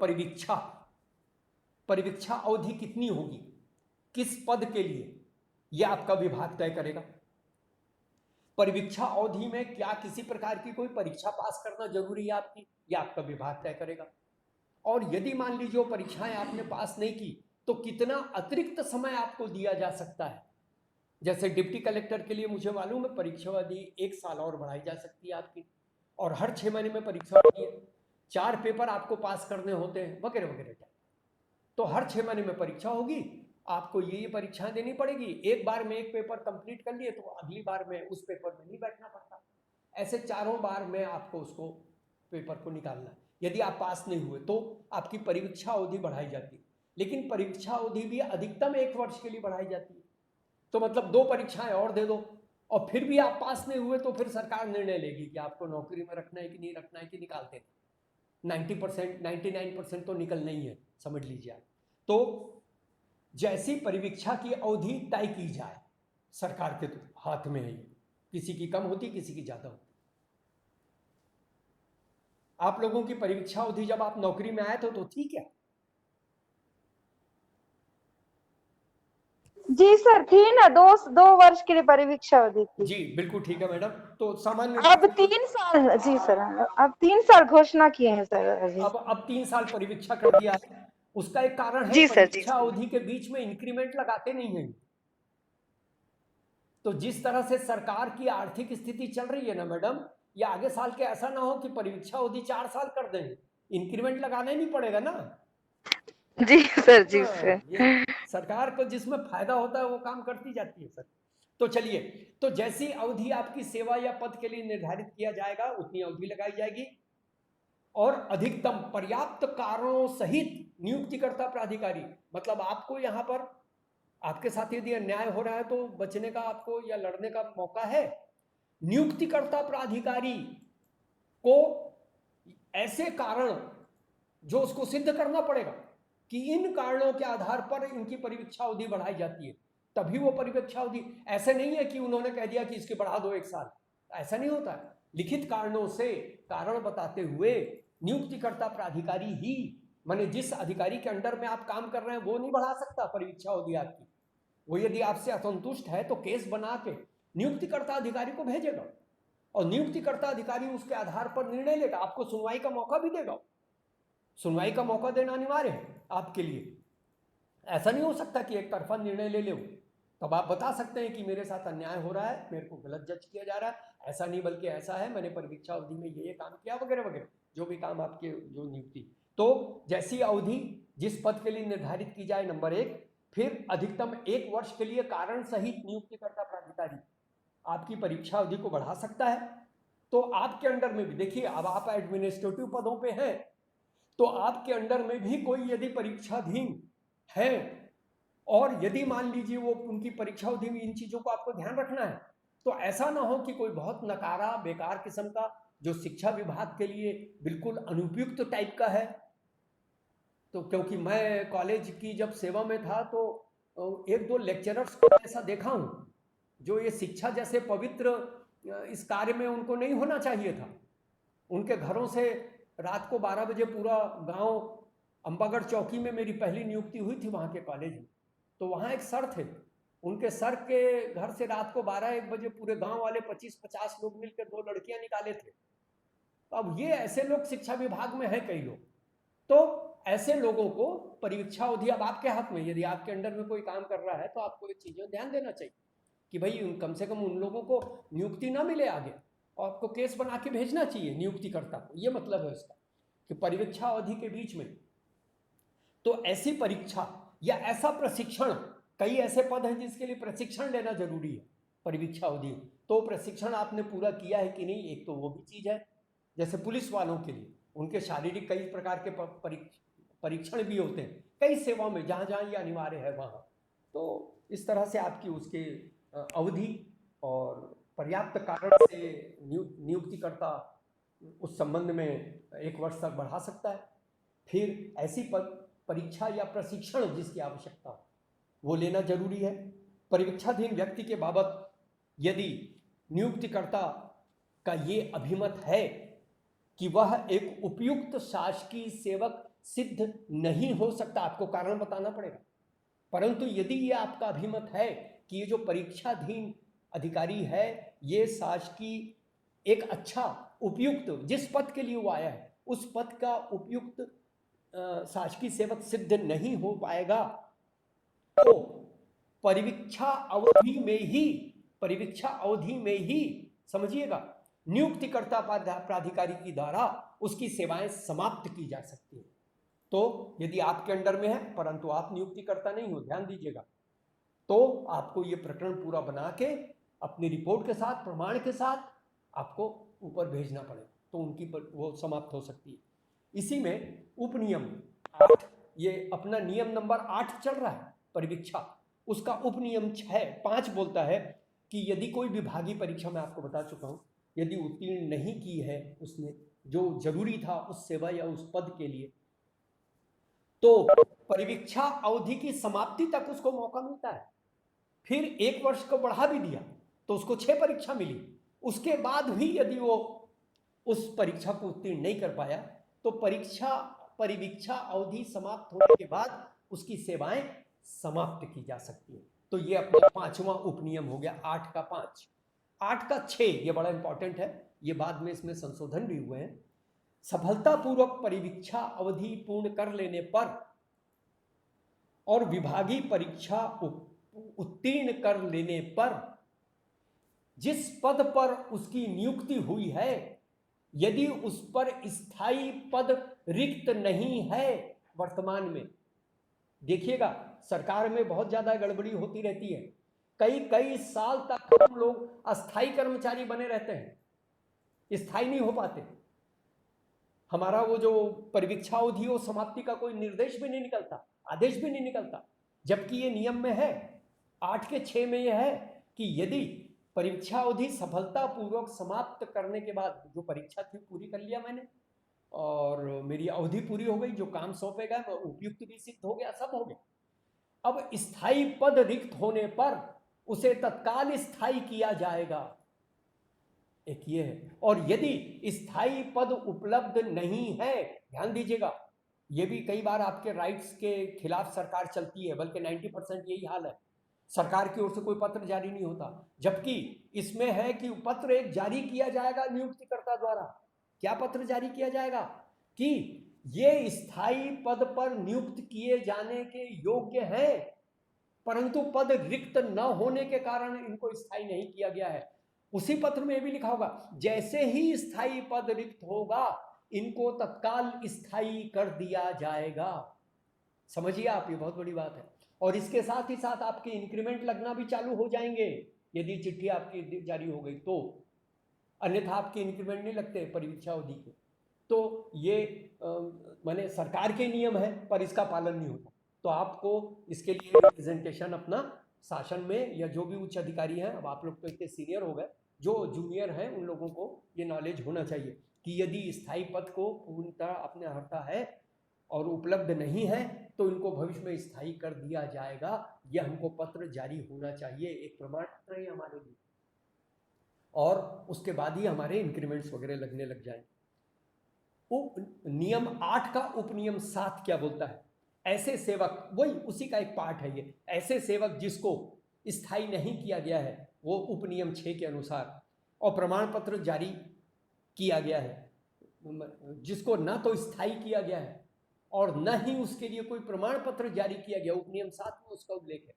S1: परिवीक्षा अवधि कितनी होगी किस पद के लिए, यह आपका विभाग तय करेगा। परिवीक्षा अवधि में क्या किसी प्रकार की कोई परीक्षा पास करना जरूरी है आपकी, यह आपका विभाग तय करेगा। और यदि मान लीजिए वो परीक्षाएं आपने पास नहीं की तो कितना अतिरिक्त समय आपको दिया जा सकता है। जैसे डिप्टी कलेक्टर के लिए मुझे मालूम है परीक्षा अवधि 1 साल और बढ़ाई जा सकती है आपकी, और हर 6 महीने में परीक्षा होती है, 4 पेपर आपको पास करने होते हैं वगैरह वगैरह। तो हर 6 महीने में परीक्षा होगी, आपको ये परीक्षाएं देनी पड़ेगी। एक बार में एक पेपर कंप्लीट कर लिए तो अगली बार में उस पेपर में नहीं बैठना पड़ता, ऐसे 4 बार में आपको उसको पेपर को निकालना है। यदि आप पास नहीं हुए तो आपकी परीक्षा अवधि बढ़ाई जाती है, लेकिन परीक्षा अवधि भी अधिकतम 1 वर्ष के लिए बढ़ाई जाती है। तो मतलब 2 परीक्षाएं और दे दो, और फिर भी आप पास नहीं हुए तो फिर सरकार निर्णय लेगी कि आपको नौकरी में रखना है कि नहीं रखना है, कि निकाल देना। 90%, 99% तो निकलना ही है, समझ लीजिए आप। तो जैसी परिवीक्षा की अवधि तय की जाए, सरकार के हाथ में है, किसी की कम होती किसी की ज्यादा होती। आप लोगों की परिवीक्षा अवधि जब आप नौकरी में आए थे तो ठीक है
S2: जी सर, थी ना, 2 वर्ष के लिए परिवीक्षा अवधि थी
S1: जी, बिल्कुल ठीक है मैडम। तो सामान्य
S2: अब 3 साल, जी सर, अब 3 साल घोषणा किए हैं सर अभी।
S1: अब 3 साल परिवीक्षा कर दिया है। उसका एक कारण है,
S2: जी सर, जी
S1: परीक्षा अवधि के बीच में इंक्रीमेंट लगाते नहीं हैं। तो जिस तरह से सरकार की आर्थिक स्थिति चल रही है ना मैडम, ये आगे साल के ऐसा ना हो कि परीक्षा अवधि 4 साल कर दें, इंक्रीमेंट लगाना ही नहीं पड़ेगा ना।
S2: जी सर, जी सर।
S1: ये सरकार को जिसमें फायदा होता है वो काम करती जाती है सर। तो चलिए, तो जैसी अवधि आपकी सेवा या पद के लिए निर्धारित किया जाएगा उतनी अवधि लगाई जाएगी, और अधिकतम पर्याप्त कारणों सहित नियुक्तिकर्ता प्राधिकारी, मतलब आपको यहाँ पर आपके साथ यदि अन्याय हो रहा है तो बचने का आपको या लड़ने का मौका है। नियुक्तिकर्ता प्राधिकारी को ऐसे कारण जो उसको सिद्ध करना पड़ेगा कि इन कारणों के आधार पर इनकी परिवीक्षा अवधि बढ़ाई जाती है, तभी वो परिवीक्षा अवधि। ऐसे नहीं है कि उन्होंने कह दिया कि इसकी बढ़ा दो 1 साल, ऐसा नहीं होता है। लिखित कारणों से कारण बताते हुए नियुक्तिकर्ता प्राधिकारी ही, माने जिस अधिकारी के अंडर में आप काम कर रहे हैं वो नहीं बढ़ा सकता परिवीक्षा अवधि आपकी। वो यदि आपसे असंतुष्ट है तो केस बना के नियुक्तिकर्ता अधिकारी को भेजेगा और नियुक्तिकर्ता अधिकारी उसके आधार पर निर्णय लेगा, आपको सुनवाई का मौका भी देगा। सुनवाई का मौका देना अनिवार्य है आपके लिए। ऐसा नहीं हो सकता कि एक तरफा निर्णय ले लो। तब आप बता सकते हैं कि मेरे साथ अन्याय हो रहा है, मेरे को गलत जज किया जा रहा है, ऐसा नहीं बल्कि ऐसा है, मैंने परिवीक्षा अवधि में ये काम किया वगैरह वगैरह, जो भी काम आपके जो नियुक्ति। तो जैसी अवधि जिस पद के लिए निर्धारित की जाए, नंबर 1, फिर अधिकतम 1 वर्ष के लिए कारण सहित नियुक्तिकर्ता प्राधिकारी आपकी परीक्षा अवधि को बढ़ा सकता है। तो आपके अंडर में भी देखिए, अब आप एडमिनिस्ट्रेटिव पदों पे हैं, तो आपके अंडर में भी कोई यदि परीक्षाधीन है और यदि मान लीजिए वो उनकी परीक्षा अवधि में इन चीजों को आपको ध्यान रखना है, तो ऐसा ना हो कि कोई बहुत नकारा बेकार किस्म का जो शिक्षा विभाग के लिए बिल्कुल अनुपयुक्त टाइप का है। तो क्योंकि मैं कॉलेज की जब सेवा में था तो 1-2 लेक्चरर्स को ऐसा देखा हूँ जो ये शिक्षा जैसे पवित्र इस कार्य में उनको नहीं होना चाहिए था। उनके घरों से रात को 12 बजे पूरा गांव, अंबागढ़ चौकी में मेरी पहली नियुक्ति हुई थी वहाँ के कॉलेज में, तो वहाँ एक सर थे, उनके सर के घर से रात को 12-1 बजे पूरे गांव वाले 25-50 लोग मिलकर 2 लड़कियां निकाले थे। तो अब ये ऐसे लोग शिक्षा विभाग में हैं कई लोग, तो ऐसे लोगों को परीक्षा अवधि अब आपके हाथ में, यदि आपके अंडर में कोई काम कर रहा है तो आपको ये चीजें ध्यान देना चाहिए कि भाई कम से कम उन लोगों को नियुक्ति ना मिले आगे, और आपको केस बना के भेजना चाहिए नियुक्तिकर्ता को। ये मतलब है इसका कि परीक्षा अवधि के बीच में तो ऐसी परीक्षा या ऐसा प्रशिक्षण, कई ऐसे पद हैं जिसके लिए प्रशिक्षण लेना जरूरी है परीक्षा अवधि, तो प्रशिक्षण आपने पूरा किया है कि नहीं, एक तो वो भी चीज है। जैसे पुलिस वालों के लिए उनके शारीरिक कई प्रकार के परीक्षण भी होते हैं कई सेवाओं में, जहाँ जहाँ ये अनिवार्य है वहाँ। तो इस तरह से आपकी उसके अवधि और पर्याप्त कारण से नियुक्तिकर्ता उस संबंध में 1 वर्ष तक बढ़ा सकता है। फिर ऐसी परीक्षा या प्रशिक्षण जिसकी आवश्यकता हो वो लेना जरूरी है। परीक्षाधीन व्यक्ति के बाबत यदि नियुक्तिकर्ता का ये अभिमत है कि वह एक उपयुक्त शासकीय सेवक सिद्ध नहीं हो सकता, आपको कारण बताना पड़ेगा। परंतु यदि ये आपका अभिमत है कि ये जो परीक्षाधीन अधिकारी है ये शासकीय एक अच्छा उपयुक्त, जिस पद के लिए वो आया है उस पद का उपयुक्त शासकीय सेवक सिद्ध नहीं हो पाएगा, तो परिवीक्षा अवधि में ही समझिएगा नियुक्तिकर्ता प्राधिकारी की द्वारा उसकी सेवाएं समाप्त की जा सकती हैं। तो यदि आपके अंडर में है परंतु आप नियुक्तिकर्ता नहीं हो, ध्यान दीजिएगा, तो आपको ये प्रकरण पूरा बना के अपनी रिपोर्ट के साथ, प्रमाण के साथ आपको ऊपर भेजना पड़ेगा, तो उनकी वो समाप्त हो सकती है। इसी में उपनियम 8, ये अपना नियम नंबर 8 चल रहा है परिवीक्षा, उसका उपनियम 5 बोलता है कि यदि कोई विभागीय परीक्षा, मैं आपको बता चुका हूं, यदि उत्तीर्ण नहीं की है उसने जो जरूरी था उस सेवा या उस पद के लिए, तो परिवीक्षा अवधि की समाप्ति तक उसको मौका मिलता है। फिर 1 वर्ष को बढ़ा भी दिया तो उसको 6 परीक्षा मिली, उसके बाद भी यदि वो उस परीक्षा को उत्तीर्ण नहीं कर पाया तो परिवीक्षा अवधि समाप्त होने के बाद उसकी सेवाएं समाप्त की जा सकती हैं। तो ये अपना 5वां उपनियम हो गया, 8 का 5। 8 का 6 ये बड़ा इंपॉर्टेंट है, ये बाद में इसमें संशोधन भी हुए हैं। सफलतापूर्वक परिवीक्षा अवधि पूर्ण कर लेने पर और विभागीय परीक्षा उत्तीर्ण कर लेने पर जिस पद पर उसकी नियुक्ति हुई है, यदि उस पर स्थायी पद रिक्त नहीं है वर्तमान में, देखिएगा सरकार में बहुत ज्यादा गड़बड़ी होती रहती है, कई साल तक हम लोग अस्थायी कर्मचारी बने रहते हैं, स्थायी नहीं हो पाते। हमारा वो जो परिवीक्षा अवधि वो समाप्ति का कोई निर्देश भी नहीं निकलता, आदेश भी नहीं निकलता, जबकि ये नियम में है 8 के 6 में यह है कि यदि परीक्षा अवधि सफलतापूर्वक समाप्त करने के बाद, जो परीक्षा थी पूरी कर लिया मैंने और मेरी अवधि पूरी हो गई, जो काम सौंपे गए मैं उपयुक्त भी सिद्ध हो गया, सब हो गया। अब स्थायी पद रिक्त होने पर उसे तत्काल स्थायी किया जाएगा, एक ये है। और यदि स्थायी पद उपलब्ध नहीं है, ध्यान दीजिएगा, ये भी कई बार आपके राइट्स के खिलाफ सरकार चलती है, बल्कि 90% यही हाल है, सरकार की ओर से कोई पत्र जारी नहीं होता, जबकि इसमें है कि पत्र एक जारी किया जाएगा नियुक्तिकर्ता द्वारा। क्या पत्र जारी किया जाएगा? कि ये स्थायी पद पर नियुक्त किए जाने के योग्य हैं, परंतु पद रिक्त न होने के कारण इनको स्थायी नहीं किया गया है। उसी पत्र में भी लिखा होगा, जैसे ही स्थायी पद रिक्त होगा इनको तत्काल स्थायी कर दिया जाएगा। समझिए आप, ये बहुत बड़ी बात है। और इसके साथ ही साथ आपके इंक्रीमेंट लगना भी चालू हो जाएंगे यदि चिट्ठी आपकी जारी हो गई तो, अन्यथा आपके इंक्रीमेंट नहीं लगते परीक्षा अवधि के। तो ये माने सरकार के नियम है, पर इसका पालन नहीं होता। तो आपको इसके लिए रिप्रेजेंटेशन अपना शासन में, या जो भी उच्च अधिकारी हैं, अब आप लोग तो इतने सीनियर हो गए, जो जूनियर हैं उन लोगों को ये नॉलेज होना चाहिए कि यदि स्थायी पद को पूर्णतः अपने हरता है और उपलब्ध नहीं है तो इनको भविष्य में स्थायी कर दिया जाएगा। यह हमको पत्र जारी होना चाहिए, एक प्रमाण पत्र है हमारे लिए, और उसके बाद ही हमारे इंक्रीमेंट्स वगैरह लगने लग जाएंगे। नियम 8 का उपनियम 7 क्या बोलता है? ऐसे सेवक, वही उसी का एक पार्ट है ये, ऐसे सेवक जिसको स्थायी नहीं किया गया है, वो उपनियम 6 के अनुसार, और प्रमाण पत्र जारी किया गया है, जिसको ना तो स्थायी किया गया है और न ही उसके लिए कोई प्रमाण पत्र जारी किया गया, उपनियम 7 में उसका उल्लेख है,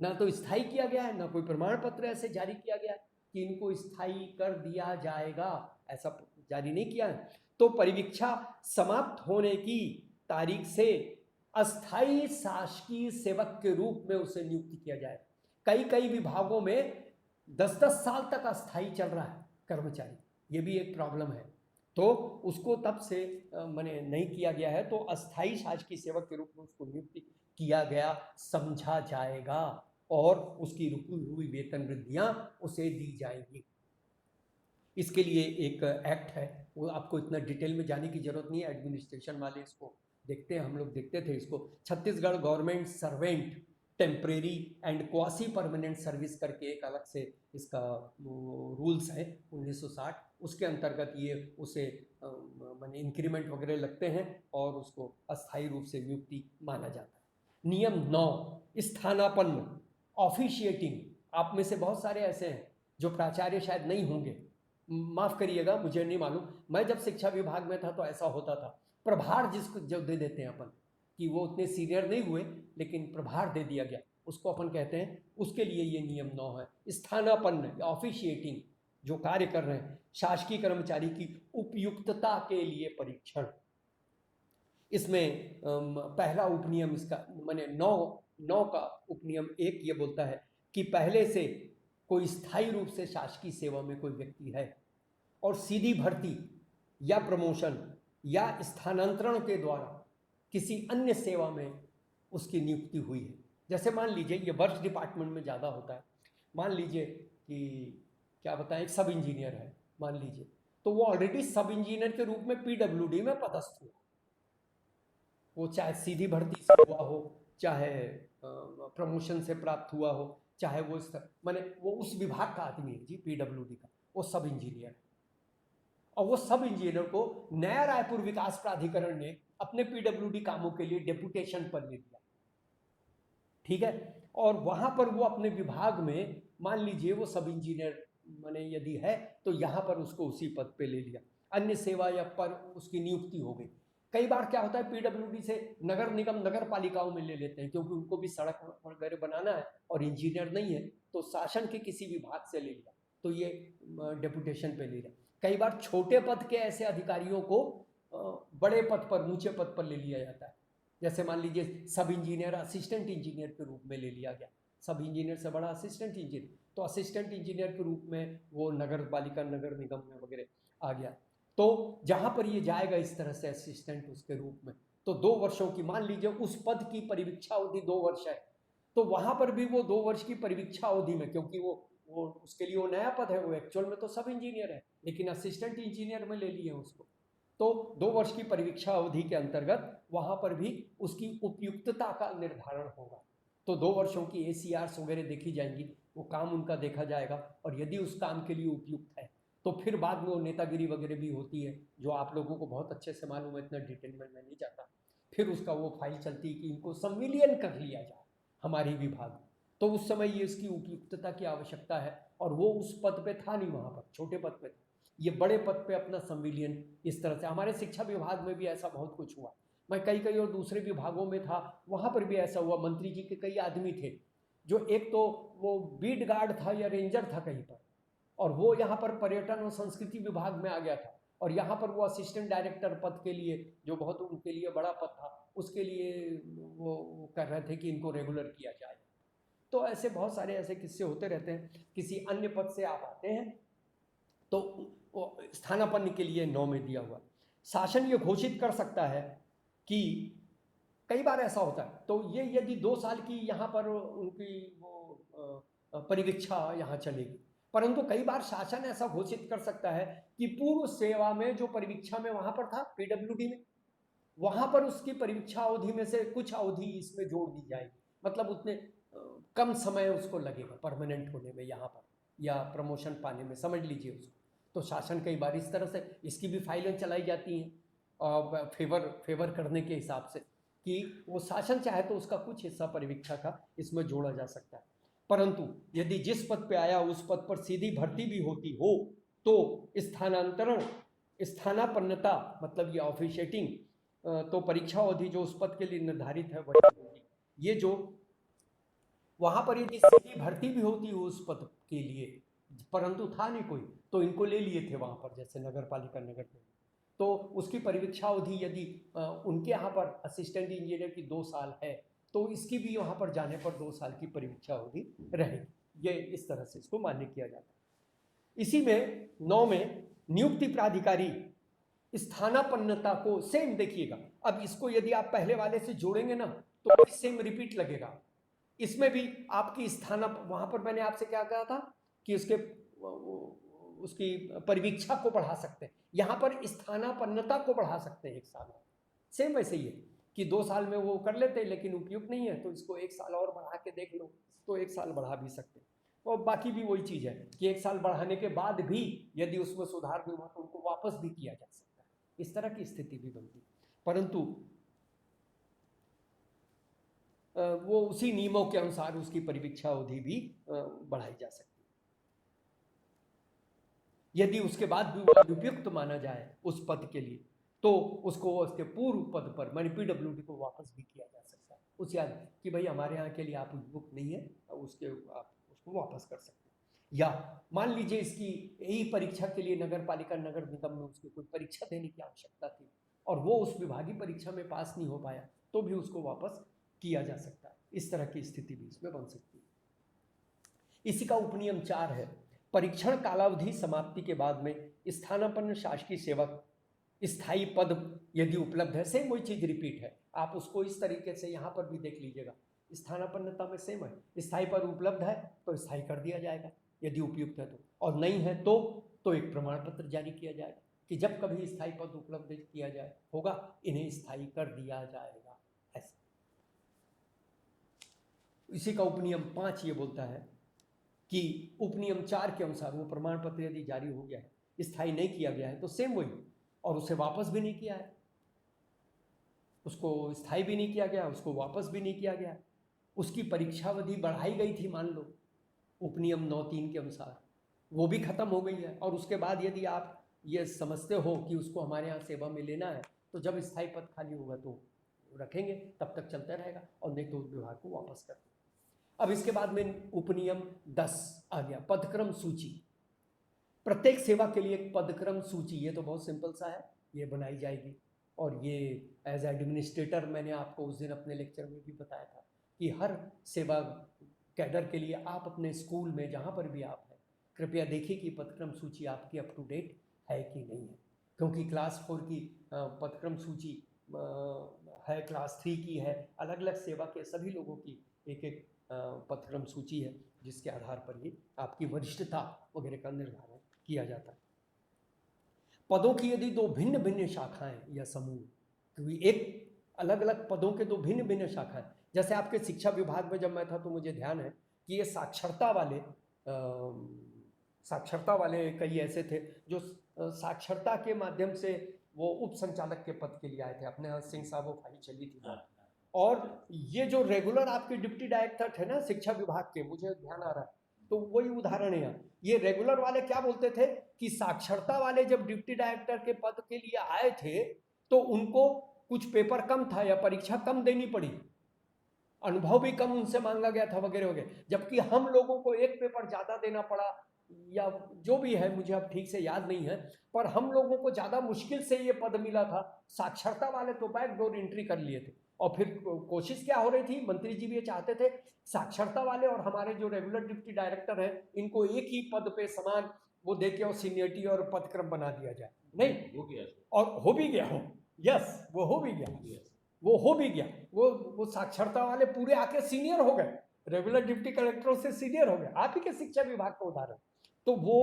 S1: ना तो स्थायी किया गया है, ना कोई प्रमाण पत्र ऐसे जारी किया गया है कि इनको स्थायी कर दिया जाएगा, ऐसा जारी नहीं किया है। तो परिवीक्षा समाप्त होने की तारीख से अस्थायी शासकीय सेवक के रूप में उसे नियुक्त किया जाए। कई कई विभागों में 10-10 साल तक अस्थायी चल रहा है कर्मचारी, ये भी एक प्रॉब्लम है। तो उसको तब से मैंने नहीं किया गया है, तो अस्थायी शासकीय सेवक के रूप में उसको नियुक्त किया गया समझा जाएगा, और उसकी रुकी हुई वेतन वृद्धियां उसे दी जाएंगी। इसके लिए एक एक्ट है, वो आपको इतना डिटेल में जाने की जरूरत नहीं है, एडमिनिस्ट्रेशन वाले इसको देखते हैं, हम लोग देखते थे इसको। Chhattisgarh government servant temporary and quasi permanent service करके एक अलग से इसका रूल्स है 1960, उसके अंतर्गत ये उसे माने इंक्रीमेंट वगैरह लगते हैं और उसको अस्थायी रूप से नियुक्ति माना जाता है। नियम 9, स्थानापन्न ऑफिशिएटिंग। आप में से बहुत सारे ऐसे हैं जो प्राचार्य शायद नहीं होंगे, माफ करिएगा, मुझे नहीं मालूम, मैं जब शिक्षा विभाग में था तो ऐसा होता था, प्रभार जिसको जो दे देते हैं अपन, कि वो उतने सीनियर नहीं हुए लेकिन प्रभार दे दिया गया, उसको अपन कहते हैं, उसके लिए ये नियम 9 है। स्थानापन्न ऑफिशिएटिंग, जो कार्य कर रहे हैं, शासकीय कर्मचारी की उपयुक्तता के लिए परीक्षण। इसमें पहला उपनियम इसका माने 9 का उपनियम 1 ये बोलता है कि पहले से कोई स्थायी रूप से शासकीय सेवा में कोई व्यक्ति है और सीधी भर्ती या प्रमोशन या स्थानांतरण के द्वारा किसी अन्य सेवा में उसकी नियुक्ति हुई है। जैसे मान लीजिए, ये वर्क्स डिपार्टमेंट में ज़्यादा होता है, मान लीजिए कि क्या बताएं, एक सब इंजीनियर है मान लीजिए, तो वो ऑलरेडी सब इंजीनियर के रूप में PWD में पदस्थ हुआ, वो चाहे सीधी भर्ती से हुआ हो, चाहे प्रमोशन से प्राप्त हुआ हो, चाहे वो माने वो उस विभाग का आदमी है जी, PWD का, वो सब इंजीनियर है। और वो सब इंजीनियर को नया रायपुर विकास प्राधिकरण ने अपने PWD कामों के लिए डेपुटेशन पर ले लिया, ठीक है, और वहां पर वो अपने विभाग में मान लीजिए वो सब इंजीनियर माने यदि है तो यहाँ पर उसको उसी पद पे ले लिया, अन्य सेवा या पर उसकी नियुक्ति हो गई। कई बार क्या होता है, PWD से नगर निगम नगर पालिकाओं में ले लेते हैं, क्योंकि उनको भी सड़क वगैरह बनाना है और इंजीनियर नहीं है, तो शासन के किसी विभाग से ले लिया, तो ये डेपुटेशन पे ले लिया। कई बार छोटे पद के ऐसे अधिकारियों को बड़े पद पर, ऊंचे पद पर ले लिया जाता है, जैसे मान लीजिए सब इंजीनियर असिस्टेंट इंजीनियर के रूप में ले लिया गया, सब इंजीनियर से बड़ा असिस्टेंट इंजीनियर, तो असिस्टेंट इंजीनियर के रूप में वो नगर पालिका नगर निगम में वगैरह आ गया। तो जहाँ पर ये जाएगा इस तरह से असिस्टेंट उसके रूप में, तो 2 वर्षों की, मान लीजिए उस पद की परिवीक्षा अवधि 2 वर्ष है, तो वहाँ पर भी वो 2 वर्ष की परिवीक्षा अवधि में, क्योंकि वो उसके लिए वो नया पद है, वो एक्चुअल में तो सब इंजीनियर है लेकिन असिस्टेंट इंजीनियर में ले लिए उसको, तो 2 वर्ष की परीक्षा अवधि के अंतर्गत वहाँ पर भी उसकी उपयुक्तता का निर्धारण होगा। तो 2 वर्षों की ACRs वगैरह देखी जाएंगी, वो काम उनका देखा जाएगा, और यदि उस काम के लिए उपयुक्त है तो फिर बाद में वो नेतागिरी वगैरह भी होती है, जो आप लोगों को बहुत अच्छे से मालूम है, इतना डिटेल में मैं नहीं जाता। फिर उसका वो फाइल चलती है कि इनको संविलियन कर लिया जाए हमारी विभाग। तो उस समय ये इसकी उपयुक्तता की आवश्यकता है, और वो उस पद पे था नहीं, वहाँ पर छोटे पद पे था, ये बड़े पद पे अपना संविलियन इस तरह से। हमारे शिक्षा विभाग में भी ऐसा बहुत कुछ हुआ। मैं कई और दूसरे विभागों में था, वहाँ पर भी ऐसा हुआ। मंत्री जी के कई आदमी थे, जो एक तो वो बीट गार्ड था या रेंजर था कहीं पर, और वो यहाँ पर पर्यटन और संस्कृति विभाग में आ गया था, और यहाँ पर वो असिस्टेंट डायरेक्टर पद के लिए, जो बहुत उनके लिए बड़ा पद था, उसके लिए वो कर रहे थे कि इनको रेगुलर किया जाए। तो ऐसे बहुत सारे ऐसे किस्से होते रहते हैं। किसी अन्य पद से आप आते हैं तो स्थानापन्न के लिए 9 में दिया हुआ, शासन ये घोषित कर सकता है कि कई बार ऐसा होता है, तो ये यदि 2 साल की यहाँ पर उनकी वो परिवीक्षा यहाँ चलेगी, परंतु कई बार शासन ऐसा घोषित कर सकता है कि पूर्व सेवा में जो परिवीक्षा में वहाँ पर था PWD में, वहाँ पर उसकी परिवीक्षा अवधि में से कुछ अवधि इसमें जोड़ दी जाएगी, मतलब उतने कम समय उसको लगेगा परमानेंट होने में यहाँ पर, या प्रमोशन पाने में, समझ लीजिए उसको। तो शासन कई बार इस तरह से इसकी भी फाइलें चलाई जाती हैं और फेवर करने के हिसाब से, कि वो शासन चाहे तो उसका कुछ हिस्सा परिवीक्षा का इसमें जोड़ा जा सकता है। परंतु यदि जिस पद पे आया उस पद पर सीधी भर्ती भी होती हो तो स्थानांतरण, स्थानापन्नता मतलब ये ऑफिशिएटिंग, तो परीक्षा अवधि जो उस पद के लिए निर्धारित है वही होगी। ये जो वहां पर यदि सीधी भर्ती भी होती हो उस पद के लिए, परंतु था नहीं कोई, तो इनको ले लिए थे वहां पर, जैसे नगर पालिका नगर में, तो उसकी परीक्षा अवधि यदि उनके यहाँ पर असिस्टेंट इंजीनियर की 2 साल है, तो इसकी भी वहाँ पर जाने पर 2 साल की परीक्षा अवधि रहेगी। ये इस तरह से इसको मान्य किया जाता है। इसी में 9 में नियुक्ति प्राधिकारी स्थानापन्नता को सेम देखिएगा। अब इसको यदि आप पहले वाले से जोड़ेंगे ना तो सेम रिपीट लगेगा। इसमें भी आपकी स्थान, वहां पर मैंने आपसे क्या कहा था कि उसकी परिवीक्षा को बढ़ा सकते हैं, यहां पर स्थानापन्नता को बढ़ा सकते हैं 1 साल। सेम वैसे ही है कि 2 साल में वो कर लेते हैं लेकिन उपयुक्त नहीं है, तो इसको 1 साल और बढ़ा के देख लो, तो 1 साल बढ़ा भी सकते हैं। और बाकी भी वही चीज है कि 1 साल बढ़ाने के बाद भी यदि उसमें सुधार भी हुआ तो उनको वापस भी किया जा सकता है, इस तरह की स्थिति भी बनती है। परंतु वो उसी नियमों के अनुसार उसकी परिवीक्षा अवधि भी बढ़ाई जा सकती है, यदि उसके बाद भी वो अनुपयुक्त माना जाए उस पद के लिए, तो उसको उसके पूर्व पद पर मानी PWD को वापस भी किया जा सकता है। उस याद कि भाई हमारे यहाँ के लिए आप उपयुक्त नहीं है, उसके आप उसको वापस कर सकते हैं। या मान लीजिए इसकी यही परीक्षा के लिए नगर पालिका नगर निगम में उसकी कोई परीक्षा देने की आवश्यकता थी और वो उस विभागीय परीक्षा में पास नहीं हो पाया, तो भी उसको वापस किया जा सकता है। इस तरह की स्थिति भी इसमें बन सकती है। इसी का उपनियम 4 है, परीक्षण कालावधि समाप्ति के बाद में स्थानापन्न शासकीय सेवक स्थायी पद यदि उपलब्ध है, सेम वही चीज रिपीट है, आप उसको इस तरीके से यहाँ पर भी देख लीजिएगा। स्थानापन्नता में सेम है, स्थायी पद उपलब्ध है तो स्थायी कर दिया जाएगा यदि उपयुक्त है तो, और नहीं है तो एक प्रमाण पत्र जारी किया जाएगा कि जब कभी स्थायी पद उपलब्ध किया जाए होगा इन्हें स्थायी कर दिया जाएगा। ऐसा इसी का उपनियम 5 ये बोलता है कि उपनियम 4 के अनुसार वो प्रमाण पत्र यदि जारी हो गया है, स्थायी नहीं किया गया है, तो सेम वही, और उसे वापस भी नहीं किया है, उसको स्थायी भी नहीं किया गया, उसको वापस भी नहीं किया गया, उसकी परीक्षावधि बढ़ाई गई थी मान लो उपनियम 9(3) के अनुसार, वो भी खत्म हो गई है, और उसके बाद यदि आप ये समझते हो कि उसको हमारे यहाँ सेवा में लेना है, तो जब स्थायी पद खाली होगा तो रखेंगे, तब तक चलता रहेगा, और नहीं तो उस विभाग को वापस कर देंगे। अब इसके बाद में उपनियम 10 आ गया, पदक्रम सूची। प्रत्येक सेवा के लिए एक पदक्रम सूची, ये तो बहुत सिंपल सा है, ये बनाई जाएगी, और ये एज एडमिनिस्ट्रेटर मैंने आपको उस दिन अपने लेक्चर में भी बताया था कि हर सेवा कैडर के लिए आप अपने स्कूल में जहाँ पर भी आप हैं कृपया देखिए कि पदक्रम सूची आपकी अप टू डेट है कि नहीं है, क्योंकि क्लास 4 की पदक्रम सूची है, क्लास 3 की है, अलग अलग सेवा के सभी लोगों की एक एक पदक्रम सूची है, जिसके आधार पर ही आपकी वरिष्ठता वगैरह का निर्धारण किया जाता है। पदों की यदि दो भिन्न भिन्न शाखाएं या समूह, क्योंकि एक अलग अलग पदों के दो भिन्न भिन्न शाखाएं, जैसे आपके शिक्षा विभाग में जब मैं था तो मुझे ध्यान है कि ये साक्षरता वाले कई ऐसे थे जो साक्षरता के माध्यम से वो उप संचालक के पद के लिए आए थे। अपने यहाँ सिंह साहब वो फाइल चली थी। और ये जो रेगुलर आपके डिप्टी डायरेक्टर थे ना शिक्षा विभाग के, मुझे ध्यान आ रहा है, तो वही उदाहरण है। ये रेगुलर वाले क्या बोलते थे कि साक्षरता वाले जब डिप्टी डायरेक्टर के पद के लिए आए थे तो उनको कुछ पेपर कम था या परीक्षा कम देनी पड़ी, अनुभव भी कम उनसे मांगा गया था वगैरह वगैरह, जबकि हम लोगों को एक पेपर ज्यादा देना पड़ा या जो भी है, मुझे अब ठीक से याद नहीं है, पर हम लोगों को ज्यादा मुश्किल से ये पद मिला था। साक्षरता वाले तो बैकडोर एंट्री कर लिए थे। और फिर कोशिश क्या हो रही थी, मंत्री जी भी ये चाहते थे साक्षरता वाले और हमारे जो रेगुलर डिप्टी डायरेक्टर हैं इनको एक ही पद पे समान वो दे के और सीनियरिटी और पदक्रम बना दिया जाए। नहीं हो गया, और हो भी गया, यस वो हो भी गया, वो हो भी गया। वो साक्षरता वाले पूरे आके सीनियर हो गए, रेगुलर डिप्टी कलेक्टरों से सीनियर हो गए। आप ही के शिक्षा विभाग का उदाहरण। तो वो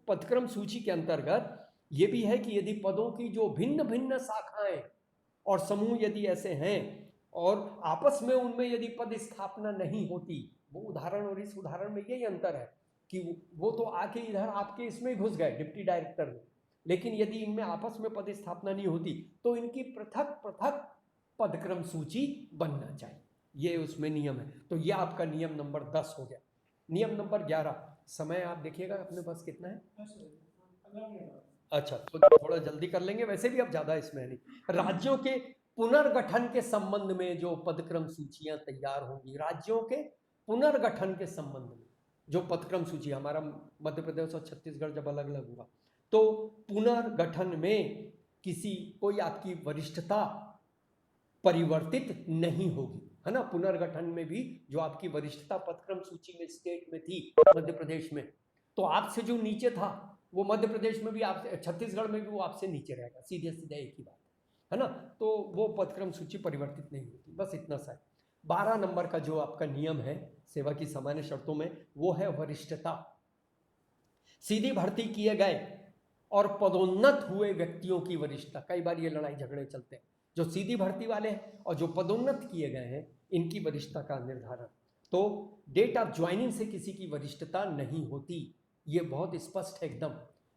S1: पदक्रम सूची के अंतर्गत ये भी है कि यदि पदों की जो भिन्न भिन्न शाखाएं और समूह यदि ऐसे हैं और आपस में उनमें यदि पद स्थापना नहीं होती, वो उदाहरण और इस उदाहरण में यही अंतर है कि वो तो आके इधर आपके इसमें घुस गए डिप्टी डायरेक्टर में, लेकिन यदि इनमें आपस में पद स्थापना नहीं होती तो इनकी पृथक पृथक पदक्रम सूची बनना चाहिए, ये उसमें नियम है। तो ये आपका नियम नंबर 10 हो गया। नियम नंबर 11, समय आप देखिएगा अपने पास कितना है। अच्छा, तो थोड़ा जल्दी कर लेंगे, वैसे भी अब ज्यादा इसमें है नहीं। राज्यों के पुनर्गठन के संबंध में जो पदक्रम सूचियां तैयार होंगी, राज्यों के पुनर्गठन के संबंध में जो पदक्रम सूची, हमारा मध्य प्रदेश और छत्तीसगढ़ जब अलग अलग हुआ तो पुनर्गठन में किसी कोई आपकी वरिष्ठता परिवर्तित नहीं होगी, है ना। पुनर्गठन में भी जो आपकी वरिष्ठता पदक्रम सूची में स्टेट में थी मध्य प्रदेश में, तो आपसे जो नीचे था वो मध्य प्रदेश में भी आपसे, छत्तीसगढ़ में भी वो आपसे नीचे रहेगा, सीधे सीधे एक ही बात है ना। तो वो पदक्रम सूची परिवर्तित नहीं होती, बस इतना सा है। 12 नंबर का जो आपका नियम है सेवा की सामान्य शर्तों में, वो है वरिष्ठता। सीधी भर्ती किए गए और पदोन्नत हुए व्यक्तियों की वरिष्ठता, कई बार ये लड़ाई झगड़े चलते हैं, जो सीधी भर्ती वाले हैं और जो पदोन्नत किए गए हैं इनकी वरिष्ठता का निर्धारण। तो डेट ऑफ ज्वाइनिंग से किसी की वरिष्ठता नहीं होती, ये बहुत स्पष्ट है एकदम।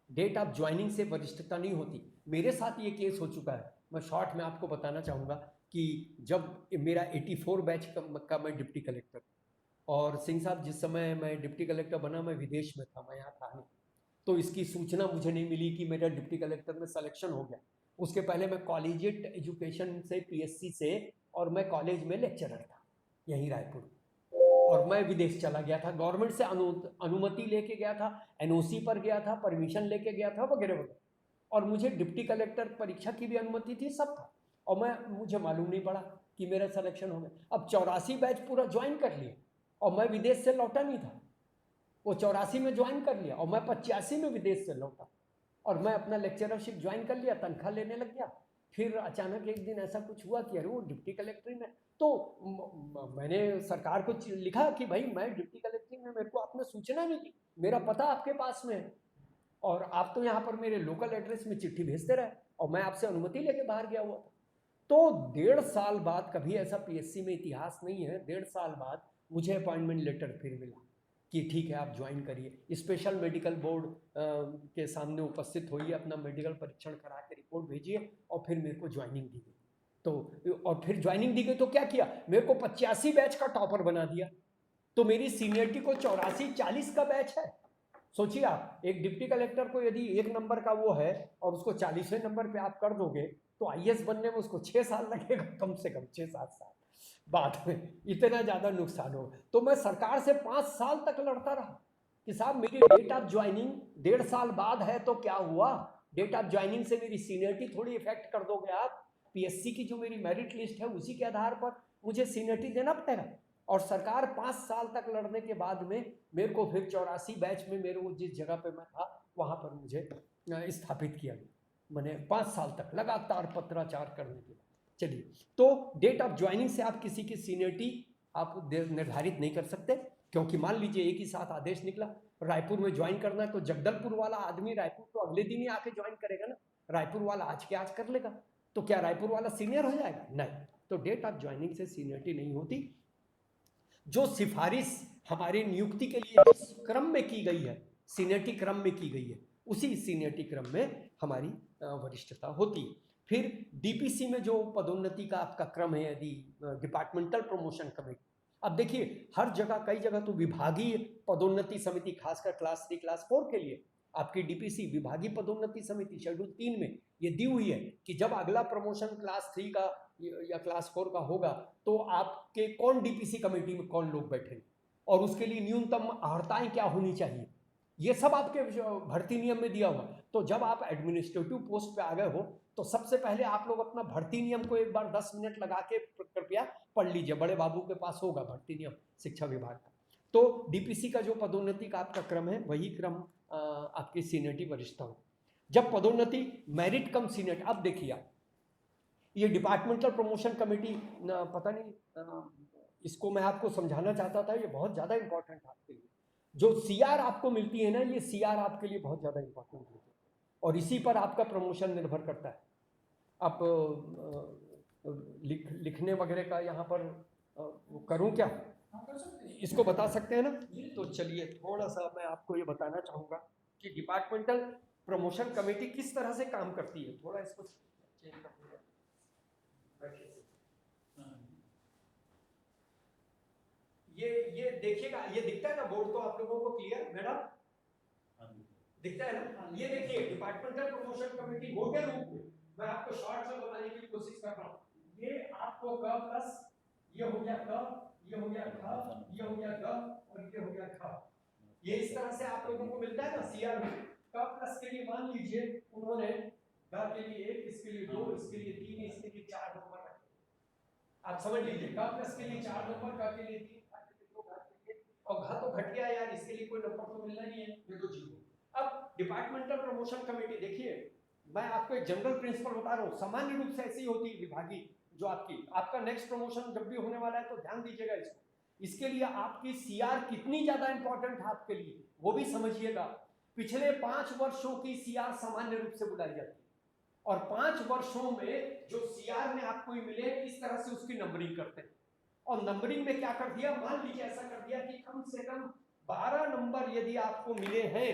S1: डेट ऑफ ज्वाइनिंग से वरिष्ठता नहीं होती। मेरे साथ ये केस हो चुका है, मैं शॉर्ट में आपको बताना चाहूँगा कि जब मेरा 84 बैच का मैं डिप्टी कलेक्टर, और सिंह साहब जिस समय मैं डिप्टी कलेक्टर बना मैं विदेश में था, मैं यहाँ था नहीं, तो इसकी सूचना मुझे नहीं मिली कि मेरा डिप्टी कलेक्टर में सिलेक्शन हो गया। उसके पहले मैं कॉलेजिएट एजुकेशन से पीएससी से, और मैं कॉलेज में लेक्चरर था यहीं रायपुर, और मैं विदेश चला गया था, गवर्नमेंट से अनुमति लेके गया था, एनओसी पर गया था, परमिशन लेके गया था वगैरह वगैरह, और मुझे डिप्टी कलेक्टर परीक्षा की भी अनुमति थी, सब था, और मुझे मालूम नहीं पड़ा कि मेरा सिलेक्शन हो गया। अब 84 बैच पूरा ज्वाइन कर लिया और मैं विदेश से लौटा नहीं था, वो 84 में ज्वाइन कर लिया और मैं 85 में विदेश से लौटा और मैं अपना लेक्चरशिप ज्वाइन कर लिया, तनख्वाह लेने लग गया। फिर अचानक एक दिन ऐसा कुछ हुआ कि अरे वो डिप्टी कलेक्टर में, तो मैंने सरकार को लिखा कि भाई मैं डिप्टी कलेक्टर में, मेरे को आपने सूचना नहीं दी, मेरा पता आपके पास में है और आप तो यहाँ पर मेरे लोकल एड्रेस में चिट्ठी भेजते रहे और मैं आपसे अनुमति लेके बाहर गया हुआ था। तो 1.5 साल बाद, कभी ऐसा पीएससी में इतिहास नहीं है, 1.5 साल बाद मुझे अपॉइंटमेंट लेटर फिर मिला कि ठीक है आप ज्वाइन करिए, स्पेशल मेडिकल बोर्ड के सामने उपस्थित होइए, अपना मेडिकल परीक्षण करा के रिपोर्ट भेजिए, और फिर मेरे को ज्वाइनिंग दी गई। तो और फिर ज्वाइनिंग दी गई तो क्या किया, मेरे को 85 बैच का टॉपर बना दिया, तो मेरी सीनियरिटी को 84-40 का बैच है। सोचिए आप, एक डिप्टी कलेक्टर को यदि 1 नंबर का वो है और उसको 40वें नंबर पे आप कर दोगे तो आईएएस बनने में उसको 6 साल लगेगा, कम से कम 6-7 साल बाद में, इतना ज़्यादा नुकसान हो। तो मैं सरकार से 5 साल तक लड़ता रहा कि साहब मेरी डेट ऑफ ज्वाइनिंग 1.5 साल बाद है तो क्या हुआ, डेट ऑफ ज्वाइनिंग से मेरी सीनियरिटी थोड़ी इफेक्ट कर दोगे आप, पीएससी की जो मेरी मेरिट लिस्ट है उसी के आधार पर मुझे सीनियरिटी देना पड़ेगा। और सरकार 5 साल तक लड़ने के बाद में मेरे को फिर 84 बैच में मेरे को जिस जगह पे मैं था वहाँ पर मुझे स्थापित किया गया, मैंने 5 साल तक लगातार पत्राचार करने के बाद। चलिए, तो डेट ऑफ ज्वाइनिंग से आप किसी की सीनियरिटी आप निर्धारित नहीं कर सकते, क्योंकि मान लीजिए एक ही साथ आदेश निकला रायपुर में ज्वाइन करना है, तो जगदलपुर वाला आदमी रायपुर तो अगले दिन ही आके ज्वाइन करेगा ना, रायपुर वाला आज के आज कर लेगा, तो क्या रायपुर वाला सीनियर हो जाएगा? नहीं। तो डेट ऑफ ज्वाइनिंग से सीनियरिटी नहीं होती। जो सिफारिश हमारी नियुक्ति के लिए जिस क्रम में की गई है, सीनियरिटी क्रम में की गई है, उसी सीनियरिटी क्रम में हमारी वरिष्ठता होती है। फिर डीपीसी में जो पदोन्नति का आपका क्रम है, यदि डिपार्टमेंटल प्रमोशन कमेटी, अब देखिए हर जगह, कई जगह तो विभागीय पदोन्नति समिति, खासकर क्लास 3 क्लास 4 के लिए आपकी डीपीसी विभागीय पदोन्नति समिति शेड्यूल 3 में ये दी हुई है कि जब अगला प्रमोशन क्लास 3 का या क्लास 4 का होगा तो आपके कौन डीपीसी कमेटी में कौन लोग बैठेंगे और उसके लिए न्यूनतम अर्हताएं क्या होनी चाहिए, ये सब आपके भर्ती नियम में दिया हुआ। तो जब आप एडमिनिस्ट्रेटिव पोस्ट पे आ गए हो तो सबसे पहले आप लोग अपना भर्ती नियम को एक बार 10 मिनट लगा के कृपया पढ़ लीजिए, बड़े बाबू के पास होगा भर्ती नियम शिक्षा विभाग का। तो डीपीसी का जो पदोन्नति का आपका क्रम है वही क्रम आपकी सीनियरिटी वरिष्ठता हो। जब पदोन्नति मेरिट कम सीनियरिटी, अब देखिए आप ये डिपार्टमेंटल प्रमोशन कमेटी, पता नहीं इसको मैं आपको समझाना चाहता था, ये बहुत ज़्यादा इंपॉर्टेंट है आपके लिए। जो सीआर आपको मिलती है ना, ये सीआर आपके लिए बहुत ज़्यादा इंपॉर्टेंट होती है और इसी पर आपका प्रमोशन निर्भर करता है। आप लिखने वगैरह का यहाँ पर करूँ क्या? इसको बता सकते हैं ना? तो चलिए थोड़ा सा मैं आपको ये बताना चाहूँगा कि डिपार्टमेंटल प्रमोशन कमेटी किस तरह से काम करती है। थोड़ा इसको चेंज कर दूंगा। ये देखिएगा, ये दिखता है ना बोर्ड तो आप लोगों को क्लियर मैडम दिखता है ना? ये देखिए डिपार्टमेंटल प्रमोशन कमेटी मोटे रूप में मैं आपको शॉर्ट में बताने की कोशिश कर रहा हूँ। ये आपको क प्लस ये हो गया क, ये हो गया ख, ये हो गया ग और ये हो गया ख। ये इस तरह से आप लोगों को मिलता है ना सीआर में। क प्लस के लिए मान लीजिए उन्होंने ग के लिए 1, इसके लिए 2, इसके लिए 3, इसके लिए 4 नंबर रखे। आप समझ लीजिए क प्लस के लिए 4 नंबर, क के लिए 3, ख के लिए 2, घ के लिए, और घ तो घट गया यार, इसके लिए कोई नंबर तो मिलना नहीं है, ये तो जीरो। अब डिपार्टमेंटल प्रमोशन कमेटी देखिए, मैं आपको एक जनरल प्रिंसिपल बता रहा हूँ, सामान्य रूप से ऐसी होती है विभागीय जो आपका नेक्स्ट प्रमोशन जब भी होने वाला है तो ध्यान दीजिएगा इसको। इसके लिए आपकी सीआर कितनी ज्यादा इंपॉर्टेंट है आपके लिए वो भी समझिएगा। पिछले 5 वर्षों की सीआर सामान्य रूप से बुलाई जाती है और 5 वर्षों में जो सीआर में आपको मिले इस तरह से उसकी नंबरिंग करते हैं। और नंबरिंग में क्या कर दिया, मान लीजिए ऐसा कर दिया कि कम से कम 12 नंबर यदि आपको मिले हैं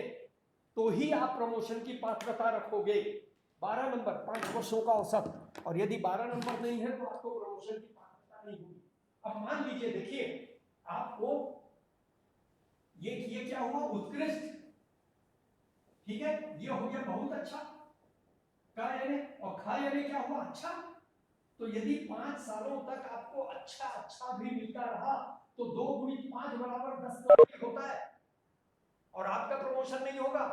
S1: तो ही आप प्रमोशन की पात्रता रखोगे। 12 नंबर 5 वर्षों का औसत, और यदि 12 नंबर नहीं है तो आपको प्रमोशन की पात्रता नहीं होगी। अब मान लीजिए देखिए आपको ये क्या हुआ, उत्कृष्ट, ठीक है, ये हो गया बहुत अच्छा, का यानी, और खा यानी क्या हुआ, अच्छा। तो यदि 5 सालों तक आपको अच्छा भी मिलता रहा तो 2 × 5 = 10 नंबर होता है और आपका प्रमोशन नहीं होगा,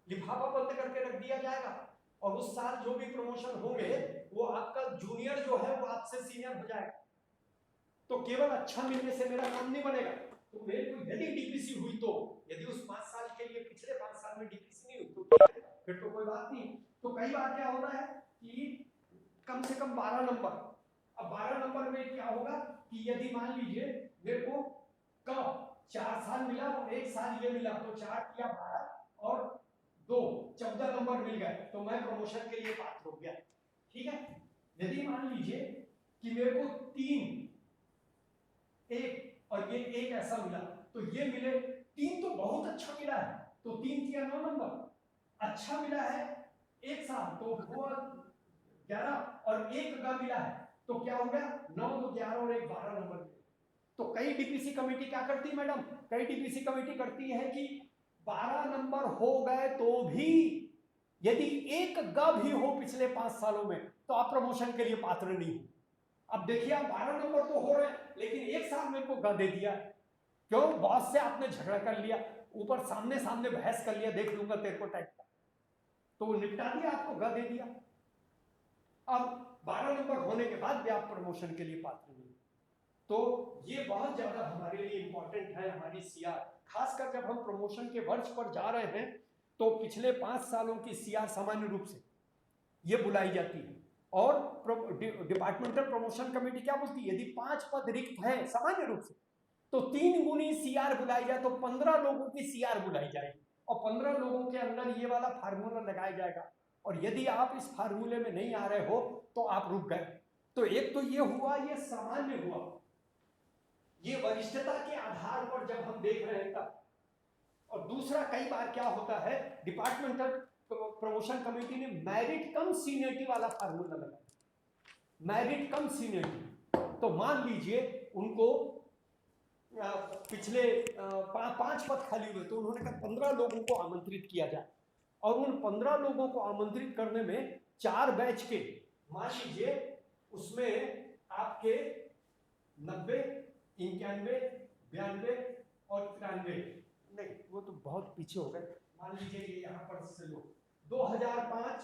S1: लिफाफा बंद करके रख दिया जाएगा और उस साल जो भी प्रमोशन होंगे वो आपका जूनियर जो है वो आपसे सीनियर हो जाएगा। तो केवल अच्छा मिलने से मेरा काम नहीं बनेगा। तो मेरे को यदि डीपीसी हुई तो यदि उस 5 साल के लिए पिछले 5 साल में डीपीसी नहीं हुई तो फिर तो कोई बात नहीं। तो कई बार क्या होता है कि कम से कम 12 नंबर, अब 12 नंबर में क्या होगा कि यदि मान लीजिए मेरे को कब 4 साल मिला और 1 साल ये मिला तो 4 या 12 और 2 14 नंबर मिल गए तो मैं प्रमोशन के लिए पात्र हो गया, ठीक है। यदि मान लीजिए कि मेरे को 3, 1 और ये 1 ऐसा मिला तो ये मिले 3 तो बहुत अच्छा मिला है तो 3 या 9 नंबर, अच्छा मिला है 1 साल तो वो 11 और 1 का मिला है तो क्या हो गया 9, 2, 11 और 1 12 नंबर। तो कई डीपीसी कमेटी क्या करती है मैडम, कई डीपीसी कमेटी करती है कि 12 नंबर हो गए तो भी यदि 1 ग भी हो पिछले 5 सालों में तो आप प्रमोशन के लिए पात्र नहीं हो। अब देखिए आप 12 नंबर तो हो रहे हैं लेकिन 1 साल मेरे को ग दे दिया, क्यों, बॉस से आपने झगड़ा कर लिया, ऊपर सामने बहस कर लिया, देख लूंगा तेरे को टाइप का, तो वो निपटा दिया, आपको ग दे दिया। अब 12 नंबर होने के बाद भी आप प्रमोशन के लिए पात्र नहीं। तो ये बहुत ज्यादा हमारे लिए इंपॉर्टेंट है हमारी सीआर, खासकर जब हम प्रमोशन के वर्ष पर जा रहे हैं तो पिछले 5 सालों की सीआर सामान्य रूप से ये बुलाई जाती है। और डिपार्टमेंटल प्रमोशन कमेटी क्या बोलती है, यदि 5 पद रिक्त है सामान्य रूप से तो 3 गुनी सीआर बुलाई जाए तो 15 लोगों की सीआर बुलाई जाएगी और 15 लोगों के अंदर ये वाला फार्मूला लगाया जाएगा और यदि आप इस फार्मूले में नहीं आ रहे हो तो आप रुक गए। तो एक तो ये हुआ, ये सामान्य हुआ, ये वरिष्ठता के आधार पर जब हम देख रहे हैं तब। और दूसरा, कई बार क्या होता है, डिपार्टमेंटल प्रमोशन कमेटी ने मेरिट कम सीनियरिटी वाला फार्मूला लगाया, मेरिट कम सीनियरिटी। तो मान लीजिए उनको पिछले 5 पद खाली हुए, तो उन्होंने कहा 15 लोगों को आमंत्रित किया जाए, और उन 15 लोगों को आमंत्रित करने में 4 बैच के, मान लीजिए उसमें आपके 90, 91, 92 और 93, नहीं वो तो बहुत पीछे हो गए, मान लीजिए ये यहाँ पर से लो 2005,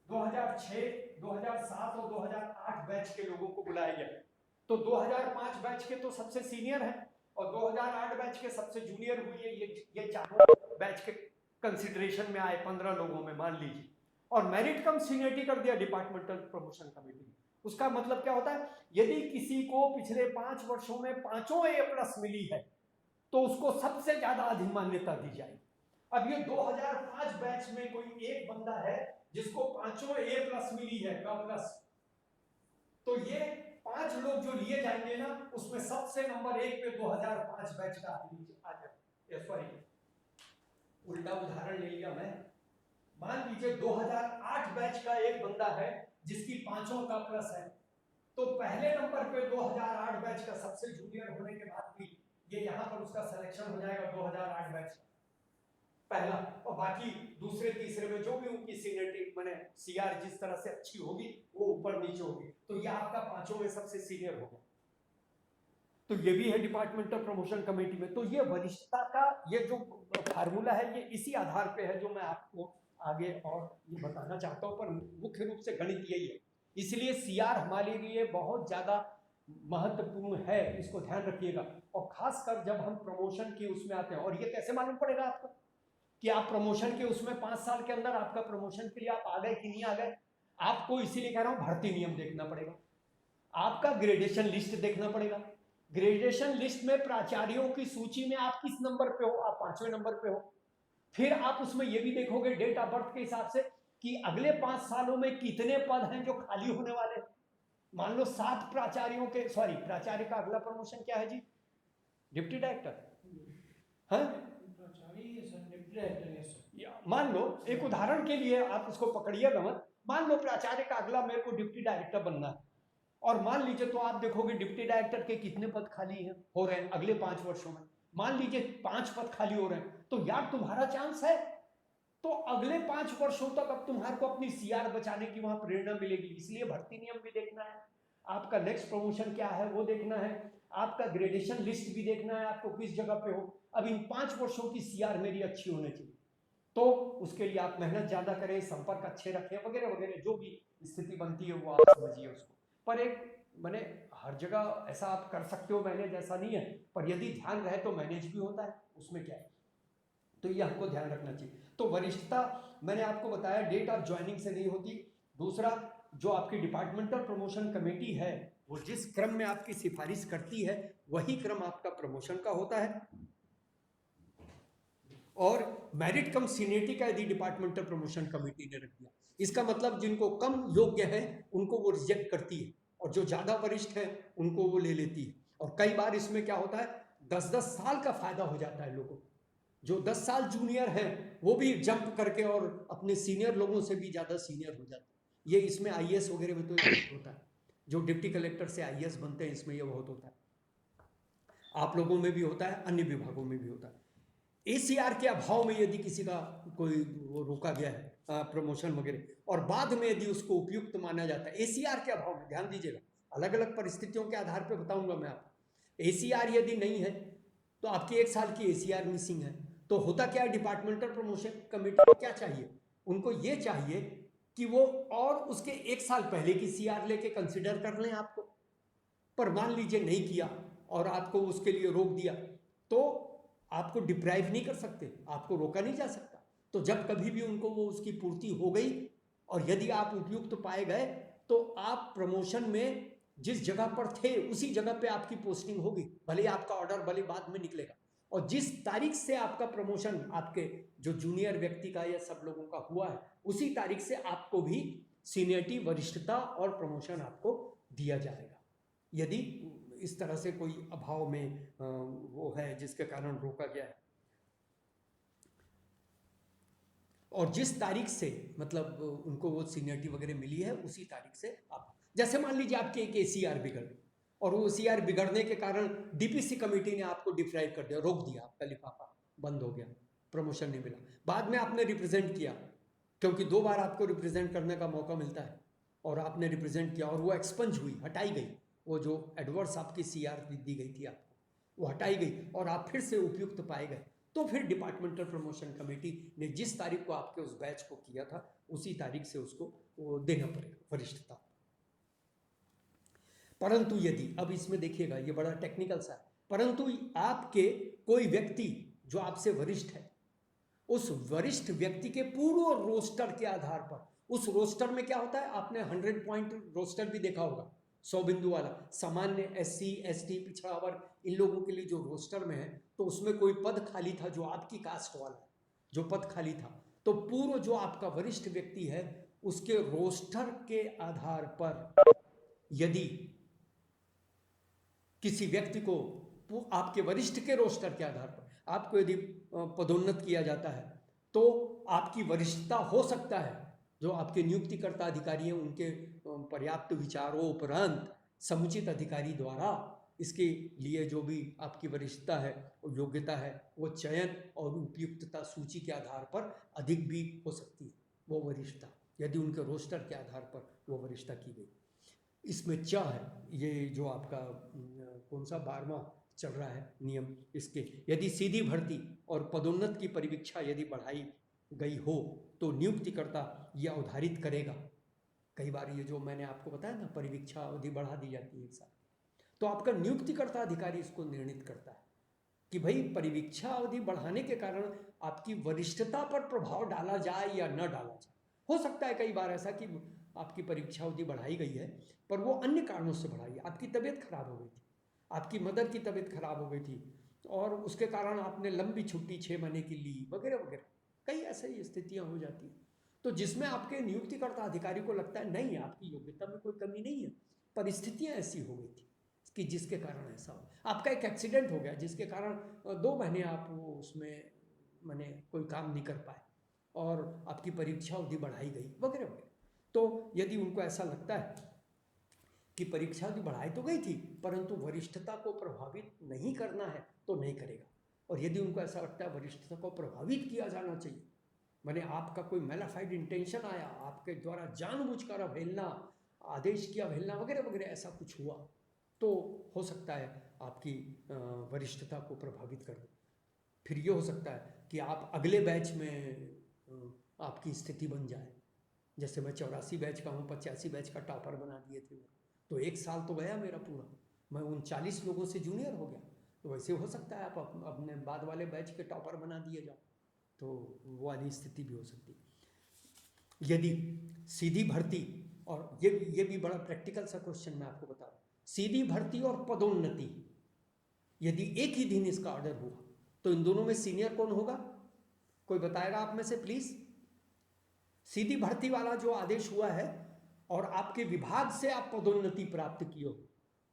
S1: 2006, 2007 और 2008 बैच के लोगों को बुलाया गया। तो 2005 बैच के तो सबसे सीनियर हैं और 2008 बैच के सबसे जूनियर हुई है, ये चारों बैच के कंसिडरेशन में आए 15 लोगों में, मान लीजिए। और मेरिट कम सीनियरिटी कर दिया डिपार्टमेंटल प्रमोशन कमेटी ने। उसका मतलब क्या होता है, यदि किसी को पिछले 5 वर्षों में 5 A+ मिली है तो उसको सबसे ज्यादा अधिमान्यता दी जाएगी। अब ये 2005 बैच में कोई एक बंदा है जिसको 5 A+ मिली है, B+, तो ये 5 लोग जो लिए जाएंगे ना, उसमें सबसे नंबर 1 पे 2005 बैच का आ जाए। सॉरी, उल्टा उदाहरण ले लिया मैं। मान लीजिए 2008 बैच का एक बंदा है जिसकी 5 का प्लस है, तो पहले नंबर पे 2008 बैच का सबसे जूनियर होने के बाद भी ये यहाँ पर उसका सिलेक्शन हो जाएगा 2008 बैच पहला, और बाकी दूसरे तीसरे में जो भी उनकी सीनियरिटी माने सीआर जिस तरह से अच्छी होगी वो ऊपर नीचे होगी, तो ये आपका 5 में सबसे सीनियर होगा। तो ये भी है डिपार्टमेंटल प्रमोशन कमेटी में। तो ये वरिष्ठता का ये जो फार्मूला है, ये इसी आधार पे है जो मैं आपको आगे और ये बताना चाहता हूँ, पर मुख्य रूप से गणित यही है। इसलिए सीआर हमारे लिए बहुत ज्यादा महत्वपूर्ण है, इसको ध्यान रखिएगा। और खासकर जब हम प्रमोशन की उसमें आते हैं, और ये कैसे मालूम पड़ेगा आपको कि आप प्रमोशन के उसमें 5 साल के अंदर आपका प्रमोशन के लिए आप आ गए कि नहीं आ गए? आपको इसीलिए कह रहा हूं, भर्ती नियम देखना पड़ेगा, आपका ग्रेडेशन लिस्ट देखना पड़ेगा। ग्रेडेशन लिस्ट में प्राचार्यों की सूची में आप किस नंबर पे हो, आप 5वें नंबर पे हो। फिर आप उसमें यह भी देखोगे डेट ऑफ बर्थ के हिसाब से कि अगले 5 सालों में कितने पद हैं जो खाली होने वाले हैं। मान लो 7 प्राचार्यों के, सॉरी प्राचार्य का अगला प्रमोशन क्या है जी? डिप्टी डायरेक्टर, हाँ मान लो, एक उदाहरण के लिए आप उसको पकड़िएगा मत, मान लो प्राचार्य का अगला मेरे को डिप्टी डायरेक्टर बनना है, और मान लीजिए तो आप देखोगे डिप्टी डायरेक्टर के कितने पद खाली हैं, हो रहे हैं अगले 5 वर्षों में, मान लीजिए 5 पद खाली हो रहे हैं, तो यार तुम्हारा चांस है। तो अगले 5 वर्षों तक अब तुम्हारे को अपनी सीआर बचाने की वहां प्रेरणा मिलेगी। इसलिए भर्ती नियम भी देखना है, आपका नेक्स्ट प्रमोशन क्या है वो देखना है, आपका ग्रेडेशन लिस्ट भी देखना है, आपको किस जगह पे हो। अब इन 5 वर्षों की सीआर मेरी अच्छी होनी चाहिए, तो उसके लिए आप मेहनत ज्यादा करें, संपर्क अच्छे रखें, वगैरह वगैरह, जो भी स्थिति बनती है वो आप समझिए उसको। पर एक मैंने हर जगह ऐसा आप कर सकते हो मैनेज, ऐसा नहीं है, पर यदि ध्यान रहे तो मैनेज भी होता है, उसमें क्या है, तो ये हमको ध्यान रखना चाहिए। तो वरिष्ठता मैंने आपको बताया डेट ऑफ ज्वाइनिंग से नहीं होती। दूसरा, जो आपकी डिपार्टमेंटल प्रमोशन कमेटी है वो जिस क्रम में आपकी सिफारिश करती है वही क्रम आपका प्रमोशन का होता है। और मेरिट कम सीनियरिटी का यदि डिपार्टमेंटल प्रमोशन कमेटी ने रख दिया, इसका मतलब जिनको कम योग्य है उनको वो रिजेक्ट करती है, और जो ज्यादा वरिष्ठ है उनको वो ले लेती है। और कई बार इसमें क्या होता है, 10-10 साल का फायदा हो जाता है लोगों को। जो 10 साल जूनियर हैं वो भी जंप करके और अपने सीनियर लोगों से भी ज्यादा सीनियर हो जाते हैं। ये इसमें आईएएस वगैरह में तो होता है, जो डिप्टी कलेक्टर से आईएएस बनते हैं इसमें ये बहुत होता है, आप लोगों में भी होता है, अन्य विभागों में भी होता है। एसीआर के अभाव में यदि किसी का कोई वो रोका गया है प्रमोशन वगैरह, और बाद में यदि उसको उपयुक्त माना जाता है, एसीआर के अभाव में, ध्यान दीजिएगा, अलग अलग परिस्थितियों के आधार पर बताऊंगा मैं आपको। एसीआर यदि नहीं है तो आपकी 1 साल की एसीआर मिसिंग है, तो होता क्या है, डिपार्टमेंटल प्रमोशन कमेटी को क्या चाहिए, उनको ये चाहिए कि वो और उसके 1 साल पहले की सीआर लेके कंसिडर कर लें आपको। पर मान लीजिए नहीं किया और आपको उसके लिए रोक दिया, तो आपको डिप्राइव नहीं कर सकते, आपको रोका नहीं जा सकता। तो जब कभी भी उनको वो उसकी पूर्ति हो गई और यदि आप उपयुक्त पाए गए तो आप प्रमोशन में जिस जगह पर थे उसी जगह पे आपकी पोस्टिंग होगी, भले आपका ऑर्डर भले बाद में निकलेगा। और जिस तारीख से आपका प्रमोशन आपके जो जूनियर व्यक्ति का या सब लोगों का हुआ है उसी तारीख से आपको भी सीनियरिटी, वरिष्ठता और प्रमोशन आपको दिया जाएगा। यदि इस तरह से कोई अभाव में वो है जिसके कारण रोका गया है, और जिस तारीख से मतलब उनको वो सीनियरिटी वगैरह मिली है उसी तारीख से आप, जैसे मान लीजिए आपके एक ACR बिगड़ गई और वो ACR बिगड़ने के कारण DPC कमेटी ने आपको डिप्राइव कर दिया, रोक दिया, आपका लिफाफा बंद हो गया, प्रमोशन नहीं मिला। बाद में आपने रिप्रेजेंट किया, क्योंकि 2 बार आपको रिप्रेजेंट करने का मौका मिलता है, और आपने रिप्रेजेंट किया और वो एक्सपंज हुई, हटाई गई, वो जो एडवर्स आपकी CR दी गई थी आपको, वो हटाई गई और आप फिर से उपयुक्त पाए गए, तो फिर डिपार्टमेंटल प्रमोशन कमेटी ने जिस तारीख को आपके उस बैच को किया था उसी तारीख से उसको वो देना पड़ेगा वरिष्ठता। परंतु यदि, अब इसमें देखिएगा ये बड़ा टेक्निकल सा है, परंतु आपके कोई व्यक्ति जो आपसे वरिष्ठ है, उस वरिष्ठ व्यक्ति के पूर्व रोस्टर के आधार पर, उस रोस्टर में क्या होता है, आपने 100 पॉइंट रोस्टर भी देखा होगा, 100 बिंदु वाला, सामान्य SC ST पिछड़ा वर्ग, इन लोगों के लिए जो रोस्टर में है, तो उसमें कोई पद खाली था जो आपकी कास्ट वाला है, जो पद खाली था, तो पूर्व जो आपका वरिष्ठ व्यक्ति है उसके रोस्टर के आधार पर यदि किसी व्यक्ति को, आपके वरिष्ठ के रोस्टर के आधार पर आपको यदि पदोन्नत किया जाता है, तो आपकी वरिष्ठता हो सकता है, जो आपके नियुक्तिकर्ता अधिकारी हैं उनके पर्याप्त विचारों उपरांत समुचित अधिकारी द्वारा इसके लिए जो भी आपकी वरिष्ठता है, योग्यता है, वो चयन और उपयुक्तता सूची के आधार पर अधिक भी हो सकती है वो वरिष्ठता, यदि उनके रोस्टर के आधार पर वो वरिष्ठता की गई। इसमें क्या है, ये जो आपका कौन सा 12वां चल रहा है नियम, इसके यदि सीधी भर्ती और पदोन्नत की परिवीक्षा यदि बढ़ाई गई हो तो नियुक्तिकर्ता यह अवधारित करेगा। कई बार ये जो मैंने आपको बताया ना, परिवीक्षा अवधि बढ़ा दी जाती है एक साल, तो आपका नियुक्तिकर्ता अधिकारी इसको निर्णित करता है कि भाई परिवीक्षा अवधि बढ़ाने के कारण आपकी वरिष्ठता पर प्रभाव डाला जाए या न डाला जाए। हो सकता है कई बार ऐसा कि आपकी परीक्षा अवधि बढ़ाई गई है पर वो अन्य कारणों से बढ़ाई है, आपकी तबीयत खराब हो गई थी, आपकी मदर की तबीयत खराब हो गई थी और उसके कारण आपने लंबी छुट्टी 6 महीने की ली वगैरह वगैरह, कई ऐसी स्थितियां हो जाती हैं, तो जिसमें आपके नियुक्तिकर्ता अधिकारी को लगता है नहीं आपकी योग्यता में कोई कमी नहीं है, परिस्थितियां ऐसी हो गई थी कि जिसके कारण ऐसा हो, आपका एक एक्सीडेंट हो गया जिसके कारण 2 महीने आप वो उसमें मैंने कोई काम नहीं कर पाए और आपकी परीक्षा अवधि बढ़ाई गई वगैरह वगैरह। तो यदि उनको ऐसा लगता है कि परीक्षा अवधि बढ़ाई तो गई थी परंतु वरिष्ठता को प्रभावित नहीं करना है तो नहीं करेगा, और यदि उनको ऐसा लगता है वरिष्ठता को प्रभावित किया जाना चाहिए, मैंने आपका कोई मेलाफाइड इंटेंशन आया, आपके द्वारा जानबूझकर अवहेलना, आदेश की अवहेलना वगैरह वगैरह ऐसा कुछ हुआ, तो हो सकता है आपकी वरिष्ठता को प्रभावित कर दे। फिर ये हो सकता है कि आप अगले बैच में आपकी स्थिति बन जाए, जैसे मैं 84 बैच का हूँ, 85 बैच का टॉपर बना दिए थे, तो 1 साल तो गया मेरा पूरा, मैं उन 40 लोगों से जूनियर हो गया, तो वैसे हो सकता है आप अपने बाद वाले बैच के टॉपर बना दिए जाओ, तो वो वाली स्थिति भी हो सकती है। यदि सीधी भर्ती, और ये भी बड़ा प्रैक्टिकल सा क्वेश्चन मैं आपको बता रहा हूँ, सीधी भर्ती और पदोन्नति यदि एक ही दिन इसका ऑर्डर हुआ तो इन दोनों में सीनियर कौन होगा, कोई बताएगा आप में से प्लीज। सीधी भर्ती वाला जो आदेश हुआ है और आपके विभाग से आप पदोन्नति प्राप्त किए हो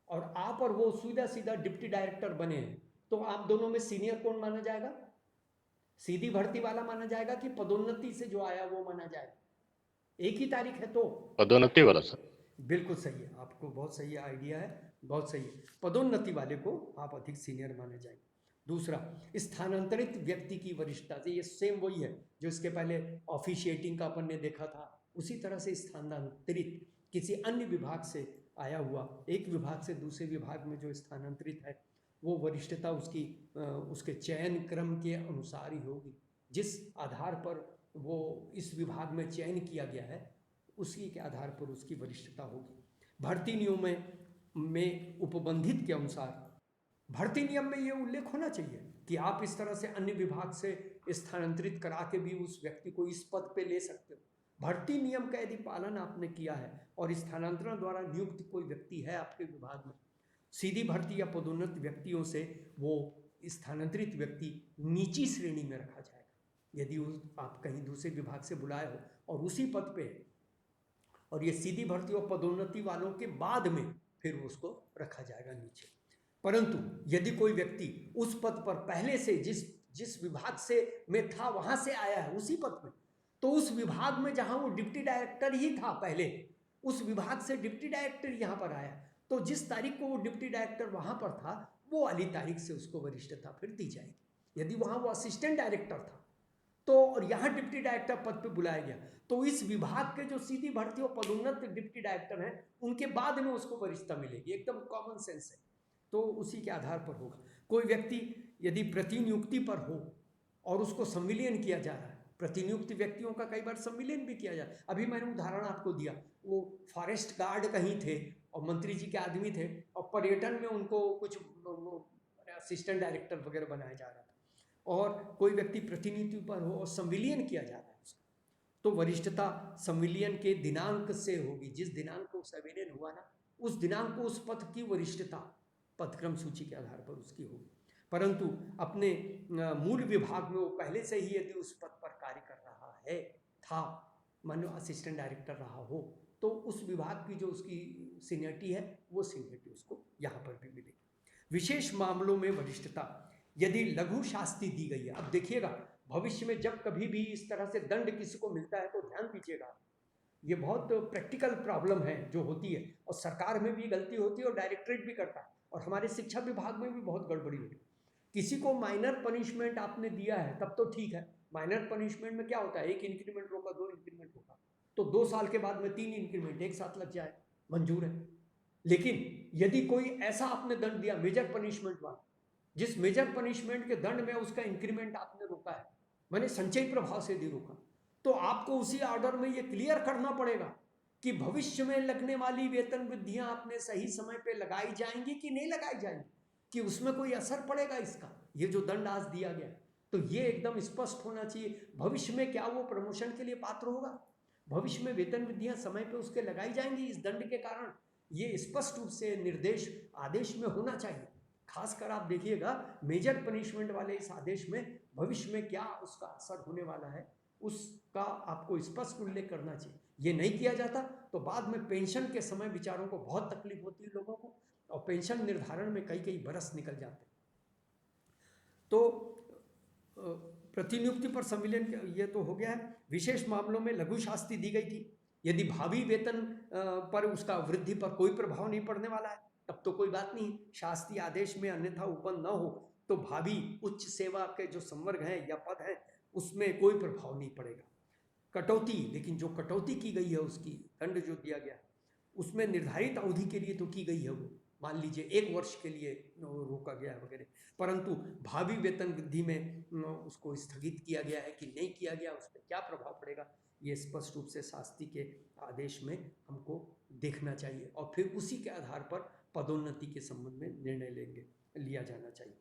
S1: और आप और वो सीधा सीधा डिप्टी डायरेक्टर बने हैं, तो आप दोनों में सीनियर कौन माना जाएगा, सीधी भर्ती वाला माना जाएगा कि पदोन्नति से जो आया वो माना जाएगा, एक ही तारीख है तो।
S3: पदोन्नति वाला सर।
S1: बिल्कुल सही है, आपको बहुत सही आइडिया है, बहुत सही है, पदोन्नति वाले को आप अधिक सीनियर माने जाएंगे। दूसरा, स्थानांतरित व्यक्ति की वरिष्ठता से, ये सेम वही है जो इसके पहले ऑफिशिएटिंग का अपन ने देखा था, उसी तरह से स्थानांतरित किसी अन्य विभाग से आया हुआ, एक विभाग से दूसरे विभाग में जो स्थानांतरित है वो वरिष्ठता उसकी उसके चयन क्रम के अनुसार ही होगी, जिस आधार पर वो इस विभाग में चयन किया गया है उसी के आधार पर उसकी वरिष्ठता होगी। भर्ती नियम में उपबंधित के अनुसार भर्ती नियम में ये उल्लेख होना चाहिए कि आप इस तरह से अन्य विभाग से स्थानांतरित करा के भी उस व्यक्ति को इस पद पे ले सकते हो। भर्ती नियम का यदि पालन आपने किया है और स्थानांतरण द्वारा नियुक्त कोई व्यक्ति है आपके विभाग में, सीधी भर्ती या पदोन्नत व्यक्तियों से वो स्थानांतरित व्यक्ति नीची श्रेणी में रखा जाएगा, यदि आप कहीं दूसरे विभाग से बुलाए हो और उसी पद पे है, और ये सीधी भर्ती और पदोन्नति वालों के बाद में फिर उसको रखा जाएगा नीचे। परंतु यदि कोई व्यक्ति उस पद पर पहले से जिस विभाग से में था वहां से आया है उसी पद में, तो उस विभाग में जहां वो डिप्टी डायरेक्टर ही था पहले, उस विभाग से डिप्टी डायरेक्टर यहाँ पर आया, तो जिस तारीख को वो डिप्टी डायरेक्टर वहां पर था वो वाली तारीख से उसको वरिष्ठता फिर दी जाएगी। यदि वहां वो असिस्टेंट डायरेक्टर था तो और यहाँ डिप्टी डायरेक्टर पद पे बुलाया गया, तो इस विभाग के जो सीधी भर्ती और पदोन्नत डिप्टी डायरेक्टर हैं उनके बाद में उसको वरिष्ठता मिलेगी। एकदम कॉमन सेंस है, तो उसी के आधार पर होगा। कोई व्यक्ति यदि प्रतिनियुक्ति पर हो और उसको संविलियन किया जा रहा है, प्रतिनियुक्त व्यक्तियों का कई बार संविलियन भी किया जाता है। अभी मैंने उदाहरण आपको दिया, वो फॉरेस्ट गार्ड कहीं थे और मंत्री जी के आदमी थे और पर्यटन में उनको कुछ असिस्टेंट डायरेक्टर वगैरह बनाया जा रहा था, और कोई व्यक्ति प्रतिनियुक्ति पर हो और संविलियन किया जा रहा है उसका, तो वरिष्ठता संविलियन के दिनांक से होगी। जिस दिनांक को संविलियन हुआ ना, उस दिनांक को उस पद की वरिष्ठता पदक्रम सूची के आधार पर उसकी होगी। परंतु अपने मूल विभाग में वो पहले से ही यदि उस पद पर कार्य कर रहा है था, मानो असिस्टेंट डायरेक्टर रहा हो, तो उस विभाग की जो उसकी सीनियरिटी है वो सीनियरिटी उसको यहाँ पर भी मिलेगी। विशेष मामलों में वरिष्ठता यदि लघु शास्ति दी गई है, अब देखिएगा भविष्य में जब कभी भी इस तरह से दंड किसी को मिलता है तो ध्यान दीजिएगा, ये बहुत प्रैक्टिकल प्रॉब्लम है जो होती है, और सरकार में भी गलती होती है और डायरेक्टरेट भी करता है, और हमारे शिक्षा विभाग में भी बहुत गड़बड़ी होती है। किसी को माइनर पनिशमेंट आपने दिया है तब तो ठीक है, माइनर पनिशमेंट में क्या होता है, 1 इंक्रीमेंट रोका, 2 इंक्रीमेंट रोका, तो 2 साल के बाद में 3 इंक्रीमेंट एक साथ लग जाए, मंजूर है। लेकिन यदि कोई ऐसा आपने दंड दिया मेजर पनिशमेंट वाला, जिस मेजर पनिशमेंट के दंड में उसका इंक्रीमेंट आपने रोका है, मैंने संचयी प्रभाव से यदि रोका, तो आपको उसी ऑर्डर में ये क्लियर करना पड़ेगा कि भविष्य में लगने वाली वेतन वृद्धियां आपने सही समय पे लगाई जाएंगी कि नहीं लगाई जाएंगी, कि उसमें कोई असर पड़ेगा इसका, ये जो दंड आज दिया गया, तो ये एकदम स्पष्ट होना चाहिए। भविष्य में क्या वो प्रमोशन के लिए पात्र होगा, भविष्य में वेतन वृद्धियां समय पे उसके लगाई जाएंगी इस दंड के कारण, ये स्पष्ट रूप से निर्देश आदेश में होना चाहिए। खासकर आप देखिएगा मेजर पनिशमेंट वाले इस आदेश में भविष्य में क्या उसका असर होने वाला है उसका आपको स्पष्ट उल्लेख करना चाहिए। ये नहीं किया जाता तो बाद में पेंशन के समय विचारों को बहुत तकलीफ होती है लोगों को, और पेंशन निर्धारण में कई कई बरस निकल जाते हैं। तो प्रतिनियुक्ति पर संविलियन ये तो हो गया है। विशेष मामलों में लघु शास्ति दी गई थी, यदि भावी वेतन पर उसका वृद्धि पर कोई प्रभाव नहीं पड़ने वाला है तब तो कोई बात नहीं, शास्त्रीय आदेश में अन्यथा उपन्न न हो तो भावी उच्च सेवा के जो संवर्ग हैं या पद हैं उसमें कोई प्रभाव नहीं पड़ेगा। कटौती, लेकिन जो कटौती की गई है उसकी दंड जो दिया गया उसमें निर्धारित अवधि के लिए तो की गई है, वो मान लीजिए 1 वर्ष के लिए रोका गया है वगैरह, परंतु भावी वेतन वृद्धि में उसको स्थगित किया गया है कि नहीं किया गया, उस पर क्या प्रभाव पड़ेगा, ये स्पष्ट रूप से शास्त्री के आदेश में हमको देखना चाहिए, और फिर उसी के आधार पर पदोन्नति के संबंध में निर्णय लिया जाना चाहिए।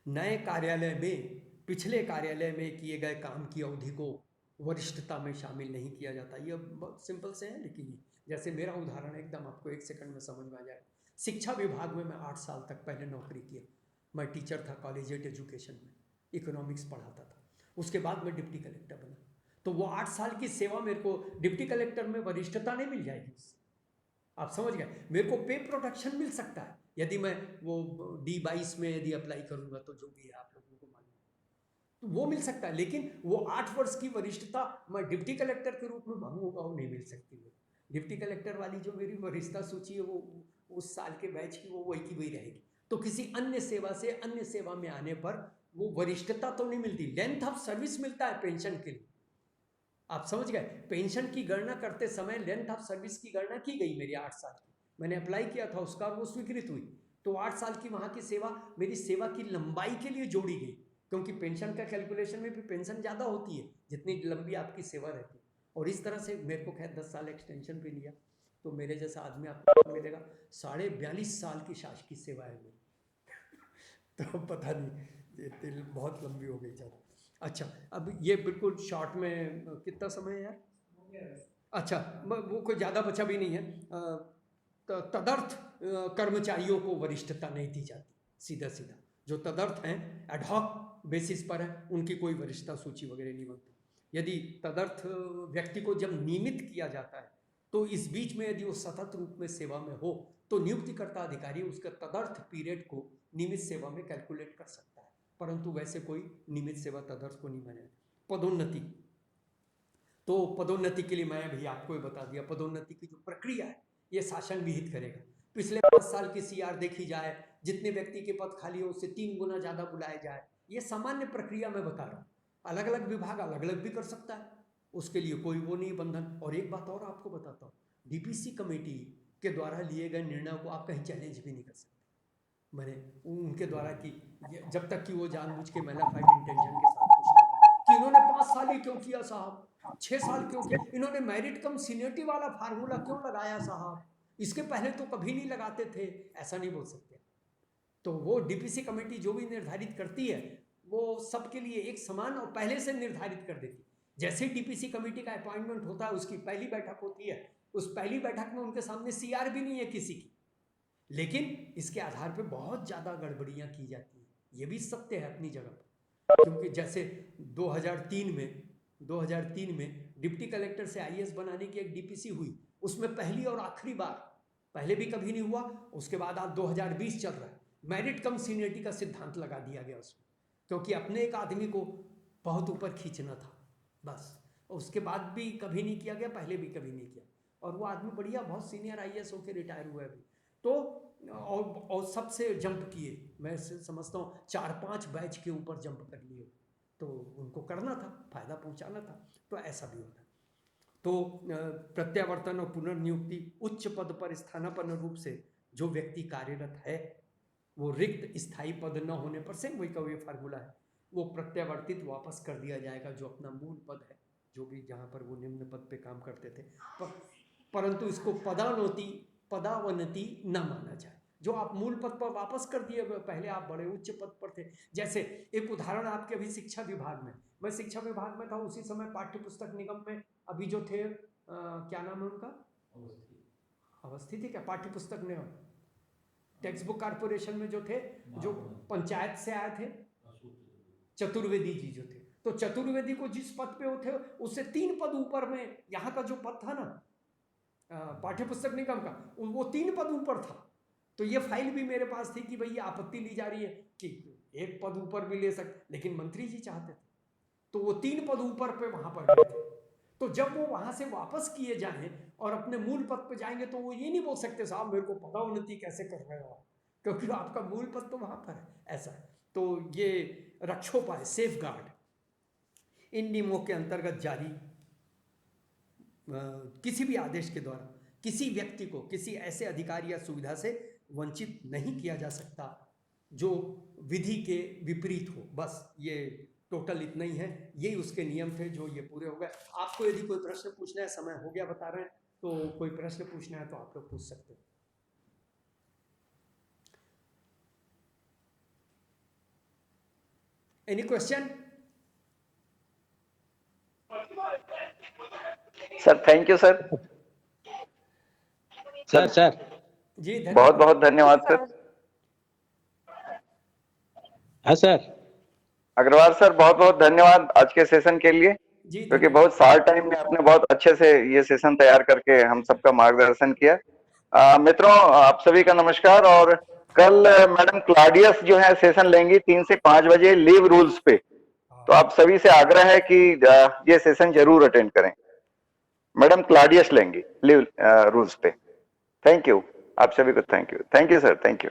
S1: नए कार्यालय में पिछले कार्यालय में किए गए काम की अवधि को वरिष्ठता में शामिल नहीं किया जाता। ये बहुत सिंपल से है, लेकिन जैसे मेरा उदाहरण एकदम आपको 1 सेकंड में समझ में आ जाए। शिक्षा विभाग में मैं 8 साल तक पहले नौकरी किया, मैं टीचर था, कॉलेजिएट एजुकेशन में इकोनॉमिक्स पढ़ाता था। उसके बाद मैं डिप्टी कलेक्टर बना, तो वो 8 साल की सेवा मेरे को डिप्टी कलेक्टर में वरिष्ठता नहीं मिल जाएगी, आप समझ गए। मेरे को पे प्रोटेक्शन मिल सकता है यदि मैं वो D22 में यदि अप्लाई करूंगा, तो जो भी है आप लोगों को मालूम, तो वो मिल सकता है, लेकिन वो 8 वर्ष की वरिष्ठता मैं डिप्टी कलेक्टर के रूप में मांगूंगा वो नहीं मिल सकती है। डिप्टी कलेक्टर वाली जो मेरी वरिष्ठता सूची है वो उस साल के बैच की वो वही की वही रहेगी। तो किसी अन्य सेवा से अन्य सेवा में आने पर वो वरिष्ठता तो नहीं मिलती, लेंथ ऑफ सर्विस मिलता है पेंशन के लिए, आप समझ गए। पेंशन की गणना करते समय लेंथ ऑफ सर्विस की गणना की गई मेरी 8 साल की, मैंने अप्लाई किया था उसका और वो स्वीकृत हुई, तो 8 साल की वहाँ की सेवा मेरी सेवा की लंबाई के लिए जोड़ी गई, क्योंकि पेंशन का कैलकुलेशन में भी पेंशन ज़्यादा होती है जितनी लंबी आपकी सेवा रहती है। और इस तरह से मेरे को खैर 10 साल एक्सटेंशन पे लिया, तो मेरे जैसा आदमी आपको मिलेगा 42.5 साल की शासकीय सेवा है मेरी तो पता नहीं ये बहुत लंबी हो गई ज़्यादा। अच्छा, अब ये बिल्कुल शॉर्ट में कितना समय है यार? अच्छा, वो कोई ज़्यादा बचा भी नहीं है। तदर्थ कर्मचारियों को वरिष्ठता नहीं दी जाती, सीधा सीधा जो तदर्थ हैं एडहॉक बेसिस पर है, उनकी कोई वरिष्ठता सूची वगैरह नहीं बनती। यदि तदर्थ व्यक्ति को जब नियमित किया जाता है तो इस बीच में यदि वो सतत रूप में सेवा में हो तो नियुक्तिकर्ता अधिकारी उसका तदर्थ पीरियड को नियमित सेवा में कैलकुलेट कर सकता है, परंतु वैसे कोई नियमित सेवा तदर्थ को नहीं माने। पदोन्नति, तो पदोन्नति के लिए मैं भी आपको बता दिया, पदोन्नति की जो प्रक्रिया है ये शासन विहित करेगा। पिछले 5 साल की सीआर देखी जाए, जितने व्यक्ति के पद खाली हो उससे 3 गुना ज़्यादा बुलाए जाए, ये सामान्य प्रक्रिया मैं बता रहा हूँ। अलग अलग विभाग अलग अलग भी कर सकता है, उसके लिए कोई वो नहीं बंधन। और एक बात और आपको बताता हूँ, डीपीसी कमेटी के द्वारा लिए गए निर्णयों को आप कहीं चैलेंज भी नहीं कर सकते। मैंने उनके द्वारा की, जब तक कि वो जानबूझ के मैलाफाइड इंटेंशन के साथ कुछ नहीं कि इन्होंने 5 साल ही क्यों किया साहब, 6 साल क्यों किया, इन्होंने मेरिट कम सीनियरिटी वाला फार्मूला क्यों लगाया साहब, इसके पहले तो कभी नहीं लगाते थे, ऐसा नहीं बोल सकते। तो वो डीपीसी कमेटी जो भी निर्धारित करती है वो सबके लिए एक समान और पहले से निर्धारित कर देती है। जैसे डीपीसी कमेटी का अपॉइंटमेंट होता है, उसकी पहली बैठक होती है, उस पहली बैठक में उनके सामने सीआर भी नहीं है किसी की, लेकिन इसके आधार पे बहुत ज़्यादा गड़बड़ियाँ की जाती हैं, ये भी सत्य है अपनी जगह पर। क्योंकि जैसे 2003 में डिप्टी कलेक्टर से आईएएस बनाने की एक डीपीसी हुई, उसमें पहली और आखिरी बार, पहले भी कभी नहीं हुआ, उसके बाद आज 2020 चल रहा है, मेरिट कम सीनियरिटी का सिद्धांत लगा दिया गया उसमें, क्योंकि अपने एक आदमी को बहुत ऊपर खींचना था बस। उसके बाद भी कभी नहीं किया गया, पहले भी कभी नहीं किया, और वो आदमी बढ़िया बहुत सीनियर आईएएस होकर रिटायर हुआ है अभी। तो और सबसे जंप किए, मैं समझता हूँ 4-5 बैच के ऊपर जंप कर लिए, तो उनको करना था, फायदा पहुँचाना था, तो ऐसा भी होता है। तो प्रत्यावर्तन और पुनर्नियुक्ति, उच्च पद पर स्थानापन्न रूप से जो व्यक्ति कार्यरत है वो रिक्त स्थायी पद न होने पर से वही का वही फार्मूला है, वो प्रत्यावर्तित वापस कर दिया जाएगा जो अपना मूल पद है, जो भी जहाँ पर वो निम्न पद पे काम करते थे, परंतु इसको पदावनति न माना जाए। जो आप मूल पद पर वापस कर दिए, पहले आप बड़े उच्च पद पर थे। जैसे एक उदाहरण आपके अभी शिक्षा विभाग में, मैं शिक्षा विभाग में था उसी समय पाठ्य पुस्तक निगम में अभी जो थे क्या नाम है उनका, अवस्थी थी क्या, पाठ्य पुस्तक निगम, टेक्स्ट बुक कारपोरेशन में जो थे, जो पंचायत से आए थे, चतुर्वेदी जी जो थे, तो चतुर्वेदी को जिस पद पे वो थे उससे 3 पद ऊपर में यहाँ का जो पद था ना पाठ्य पुस्तक निगम का, वो 3 पद ऊपर था। तो ये फाइल भी मेरे पास थी कि भाई आपत्ति ली जा रही है कि 1 पद ऊपर भी ले सकते, लेकिन मंत्री जी चाहते थे, तो वो 3 पद ऊपर पे वहां पर गए थे। तो जब वो वहां से वापस किए जाएं और अपने मूल पद पे जाएंगे तो वो ये नहीं बोल सकते साहब मेरे को पदोन्नति कैसे कर रहे हो, क्योंकि आपका मूल पद तो वहां पर है, ऐसा है। तो ये रक्षोपाय, सेफ गार्ड, इन नियमों के अंतर्गत जारी किसी भी आदेश के द्वारा किसी व्यक्ति को किसी ऐसे अधिकार या सुविधा से वंचित नहीं किया जा सकता जो विधि के विपरीत हो। बस ये टोटल इतना ही है, यही उसके नियम थे जो ये पूरे हो गए। आपको यदि कोई प्रश्न पूछना है, समय हो गया बता रहे हैं, तो कोई प्रश्न पूछना है तो आप लोग पूछ सकते हो। Any question?
S3: Sir thank you sir.
S4: Sir
S1: ji
S3: बहुत बहुत धन्यवाद सर।
S4: हाँ सर।
S3: अग्रवाल सर बहुत बहुत धन्यवाद आज के सेशन के लिए, क्योंकि बहुत शॉर्ट टाइम में आपने बहुत अच्छे से ये सेशन तैयार करके हम सबका मार्गदर्शन किया। मित्रों आप सभी का नमस्कार। और कल मैडम क्लाडियस जो है सेशन लेंगी 3 से 5 बजे लीव रूल्स पे, तो आप सभी से आग्रह है कि ये सेशन जरूर अटेंड करें। मैडम क्लाडियस लेंगी लीव रूल्स पे। थैंक यू आप सभी को, thank you sir, thank you.